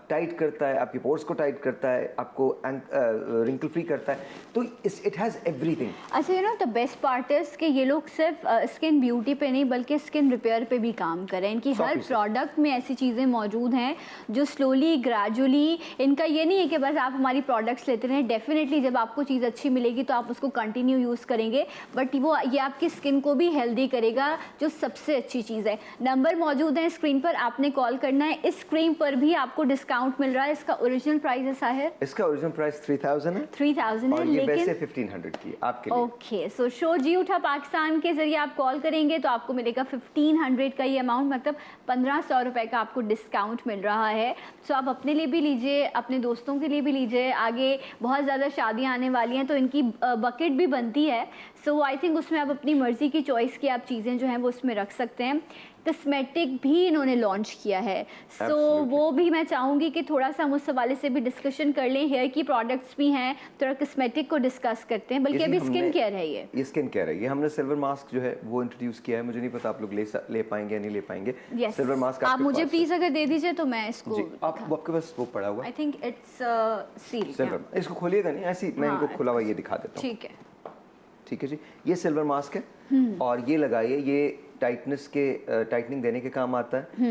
टाइट करता है, आपके पोर्स को टाइट करता है, आपको रिंकल फ्री करता है, तो इट हैज़ एवरीथिंग। अच्छा, you know the best part is कि ये लोग सिर्फ स्किन ब्यूटी पे नहीं बल्कि स्किन रिपेयर पे भी काम करें। इनकी हर प्रोडक्ट में ऐसी चीज़ें मौजूद हैं जो स्लोली ग्रेजुअली, इनका ये नहीं है कि बस आप हमारी प्रोडक्ट्स लेते रहें। डेफिनेटली जब आपको चीज़ अच्छी मिलेगी तो आप उसको कंटिन्यू यूज़ करेंगे, बट वो ये आपकी स्किन को भी हेल्दी करेगा, जो सबसे अच्छी चीज़ है। नंबर मौजूद है स्क्रीन पर, आपने कॉल करना है। इस क्रीम पर भी आपको डिस्काउंट मिल रहा है। इसका ओरिजिनल प्राइस है साहिर? इसका ओरिजिनल प्राइस 3000 है। 3000 है, और ये लेकिन वैसे 1500 की है आपके लिए। ओके, सो शो जी उठा पाकिस्तान के जरिए आप कॉल करेंगे तो आपको मिलेगा 1500 का ये अमाउंट, मतलब 1500 रुपए का आपको डिस्काउंट मिल रहा है। सो आप अपने लिए भी लीजिए, अपने दोस्तों के लिए भी लीजिए। आगे बहुत ज़्यादा शादियाँ आने वाली हैं तो इनकी बकेट भी बनती है। सो आई थिंक उसमें आप अपनी मर्ज़ी की चॉइस की आप चीज़ें जो हैं वो उसमें रख सकते हैं। कस्मेटिक भी इन्होंने लॉन्च किया है, सो वो भी मैं चाहूँगी कि थोड़ा सा हम उस हवाले से भी डिस्कशन कर लें। हेयर की प्रोडक्ट्स भी हैं, थोड़ा कस्मेटिक को डिस्कस करते हैं, बल्कि अभी स्किन केयर है। ये स्किन केयर है। ये हमने सिल्वर मास्क जो है वो इंट्रोड्यूस किया है। मुझे नहीं पता आप लोग ले पाएंगे या नहीं ले पाएंगे। सिल्वर मास्क आप मुझे प्लीज अगर दे दीजिए तो मैं इसको, आपके पास वो पड़ा हुआ है, I think it's seal. Silver, इसको खोलिएगा नहीं, ऐसी मैं इनको खुला हुआ ये दिखा देता हूँ। ठीक है, ठीक है जी। ये सिल्वर मास्क है और ये लगाइए, ये टाइटनेस के टाइटनिंग देने के काम आता है।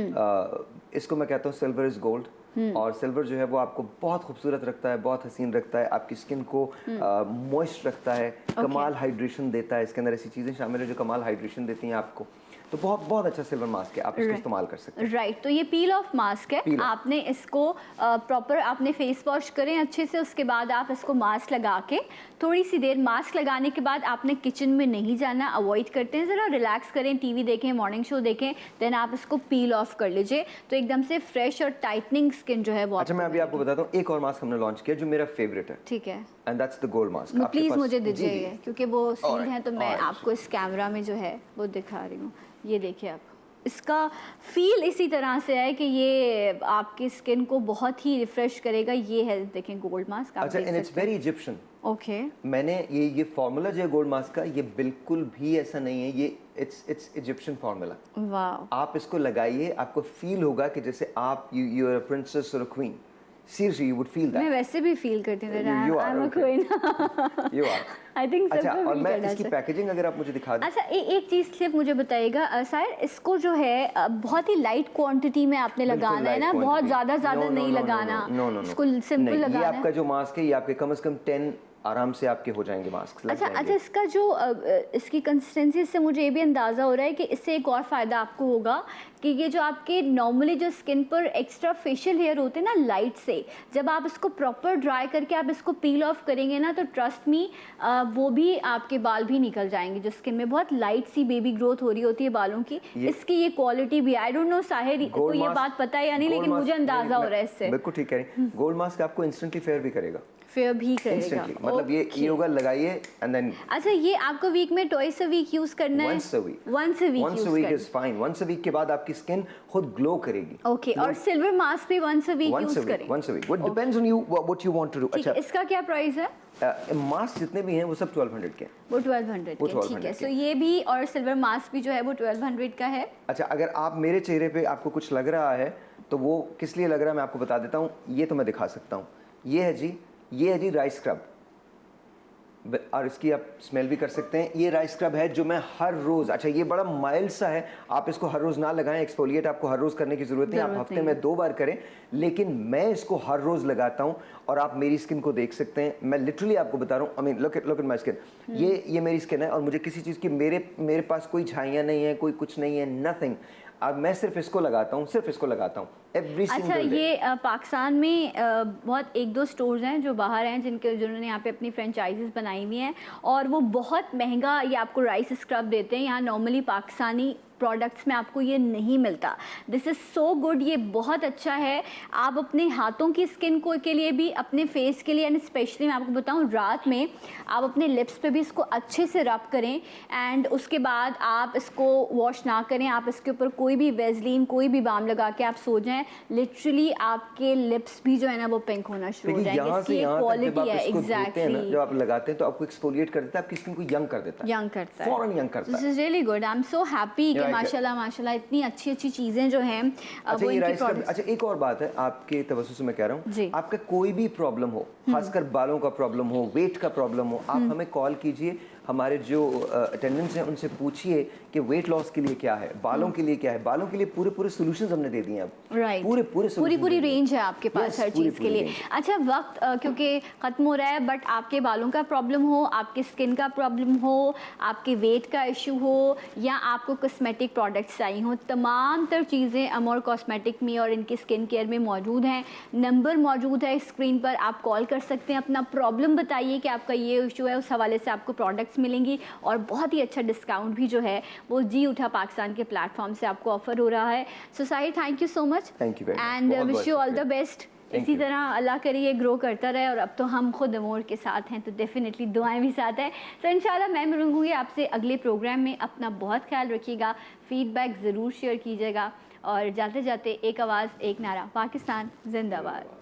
इसको मैं कहता हूँ सिल्वर इज गोल्ड। और सिल्वर जो है वो आपको बहुत खूबसूरत रखता है, बहुत हसीन रखता है, आपकी स्किन को मॉइस्ट रखता है, कमाल हाइड्रेशन देता है। इसके अंदर ऐसी चीज़ें शामिल है जो कमाल हाइड्रेशन देती हैं आपको। तो बहुत अच्छा सिल्वर मास्क है, आप इसको इस्तेमाल कर सकते हैं। राइट, तो ये पील ऑफ मास्क है। आपने इसको प्रॉपर आपने फेस वॉश करें अच्छे से, उसके बाद आप इसको मास्क लगा के थोड़ी सी देर, मास्क लगाने के बाद आपने किचन में नहीं जाना, अवॉइड करते हैं, ज़रा रिलैक्स करें, टीवी देखें, मॉर्निंग शो देखें, देन आप इसको पील ऑफ कर लीजिए, तो एकदम से फ्रेश और टाइटनिंग स्किन जो है वो। अच्छा, मैं अभी आपको बताता हूँ, एक और मास्क हमने लॉन्च किया जो मेरा फेवरेट है। ठीक है, and that's the gold mask. Please मुझे दीजिए, क्योंकि वो सील है, तो मैं आपको इस कैमरा में जो है वो दिखा रही हूँ। ये देखिए आप, इसका फील इसी तरह से है कि ये आपकी स्किन को बहुत ही रिफ्रेश करेगा। ये है, देखें, गोल्ड मास्क। अच्छा, and it's very Egyptian. Okay, मैंने ये फार्मूला जो है गोल्ड मास्क का, ये बिल्कुल भी ऐसा नहीं है, ये इट्स इजिप्शियन फार्मूला। वाह, आप इसको लगाइए, आपको फील होगा कि जैसे आप यू आर अ प्रिंसेस और a queen. Seriously, you would feel that. मैं वैसे भी फील करती हूँ। I'm a queen. You are. I think अच्छा, सबको और feel मैं करना इसकी चाहिए। पैकेजिंग अगर आप मुझे दिखा दें। अच्छा, एक चीज़ सिर्फ मुझे बताइएगा शायद, इसको जो है बहुत ही लाइट क्वांटिटी में आपने लगाना है ना, बहुत ज़्यादा नहीं लगाना। इसको सिंपल लगाना है। ये आपका जो मास्क है, ये आपके कम से कम 10 आराम से आपके हो जाएंगे मास्क। अच्छा, इसका जो इसकी कंसिस्टेंसी से मुझे ये भी अंदाज़ा हो रहा है कि इससे एक और फ़ायदा आपको होगा कि ये जो आपके नॉर्मली जो स्किन पर एक्स्ट्रा फेशियल हेयर होते हैं ना लाइट से, जब आप इसको प्रॉपर ड्राई करके आप इसको पील ऑफ करेंगे ना, तो ट्रस्ट मी वो भी आपके बाल भी निकल जाएंगे। जो स्किन में बहुत लाइट सी बेबी ग्रोथ हो रही होती है बालों की, इसकी ये क्वालिटी भी, आई डोंट नो साहिर को ये बात पता है या नहीं, लेकिन मुझे अंदाज़ा हो रहा है इससे। बिल्कुल ठीक कह रही हैं। गोल्ड मास्क आपको इंस्टेंटली फेयर भी करेगा। फेयर भी करेगा। मतलब मतलब ये होगा लगाइए एंड देन अच्छा, ये आपको वीक में ट्वाइस अ वीक यूज करना है? Once a week. Once a week once a week is fine. Once a week के बाद आपकी स्किन खुद ग्लो करेगी। ओके, और सिल्वर मास्क भी वंस अ वीक यूज करें? Once a week, what depends on you what you want to do. अच्छा, इसका क्या प्राइस है? मास्क जितने भी हैं वो सब 1200 के हैं। वो 1200 वो के, 1200 ठीक है। के। सो ये भी, और सिल्वर मास्क भी जो है वो 1200 का है। अच्छा, अगर आप मेरे चेहरे पे आपको कुछ लग रहा है तो वो किस लिए लग रहा है मैं आपको बता देता हूँ। ये तो मैं दिखा सकता हूँ। ये है जी राइस स्क्रब, और इसकी आप स्मेल भी कर सकते हैं। ये राइस स्क्रब है जो मैं हर रोज़, अच्छा ये बड़ा माइल्ड सा है, आप इसको हर रोज़ ना लगाएं। एक्सफोलिएट आपको हर रोज़ करने की ज़रूरत नहीं, आप हफ्ते में 2 बार करें, लेकिन मैं इसको हर रोज़ लगाता हूँ और आप मेरी स्किन को देख सकते हैं। मैं लिटरली आपको बता रहा हूँ, I mean look at my skin. ये मेरी स्किन है और मुझे किसी चीज़ की मेरे पास कोई झाइयाँ नहीं है, कोई कुछ नहीं है, नथिंग। अब मैं सिर्फ इसको लगाता हूँ, सिर्फ इसको लगाता हूँ एवरी सिंगल डे। अच्छा, ये पाकिस्तान में बहुत 1-2 स्टोर्स हैं जो बाहर हैं जिन्होंने यहाँ पे अपनी फ्रेंचाइजीज बनाई हुई हैं, और वो बहुत महंगा ये आपको राइस स्क्रब देते हैं। यहाँ नॉर्मली पाकिस्तानी प्रोडक्ट्स में आपको ये नहीं मिलता। दिस इज़ सो गुड, ये बहुत अच्छा है। आप अपने हाथों की स्किन को के लिए भी, अपने फेस के लिए, एंड स्पेशली मैं आपको बताऊँ रात में आप अपने लिप्स पे भी इसको अच्छे से रब करें, एंड उसके बाद आप इसको वॉश ना करें। आप इसके ऊपर कोई भी वेजलीन, कोई भी बाम लगा के आप सो जाएं, लिटरली आपके लिप्स भी जो है ना वो पिंक होना शुरू हो जाएंगे। इसकी क्वालिटी है एग्जैक्टली। जब आप लगाते हैं तो आपको एक्सफोलिएट कर देता है, आपकी स्किन को यंग कर देता है, यंग करता है, फौरन यंग करता है। This is really good. I am so happy कि माशाल्लाह इतनी अच्छी चीज़ें जो हैं वो इनकी प्रोडक्ट्स। अच्छा, एक और बात है आपके तवज्जो से मैं कह रहा जी। हूँ, आपका कोई भी प्रॉब्लम हो, खासकर बालों का प्रॉब्लम हो, वेट का प्रॉब्लम हो, आप हमें कॉल कीजिए। हमारे जो अटेंडेंट्स हैं उनसे पूछिए कि वेट लॉस के लिए क्या है, बालों के लिए क्या है। बालों के लिए पूरे सॉल्यूशंस हमने दे दिए हैं अब। राइट, पूरी रेंज है आपके पास हर चीज़ के लिए। अच्छा, वक्त क्योंकि ख़त्म हो रहा है, बट आपके बालों का प्रॉब्लम हो, आपके स्किन का प्रॉब्लम हो, आपके वेट का इशू हो, या आपको कॉस्मेटिक प्रोडक्ट्स चाहिए हो, तमाम तर चीज़ें अमोर कॉस्मेटिक में और इनकी स्किन केयर में मौजूद हैं। नंबर मौजूद है स्क्रीन पर, आप कॉल कर सकते हैं, अपना प्रॉब्लम बताइए कि आपका ये इशू है, उस हवाले से आपको प्रोडक्ट्स मिलेंगी, और बहुत ही अच्छा डिस्काउंट भी जो है वो जी उठा पाकिस्तान के प्लेटफॉर्म से आपको ऑफर हो रहा है। So Sahir, thank you so much, thank you and wish you all the best. इसी तरह अल्लाह करे ये ग्रो करता रहे, और अब तो हम खुद अमोर के साथ हैं तो डेफिनेटली दुआएं भी साथ हैं। तो इंशाल्लाह मैं मिलूंगी आपसे अगले प्रोग्राम में। अपना बहुत ख्याल रखिएगा, फीडबैक ज़रूर शेयर कीजिएगा, और जाते जाते एक आवाज़ एक नारा, पाकिस्तान जिंदाबाद।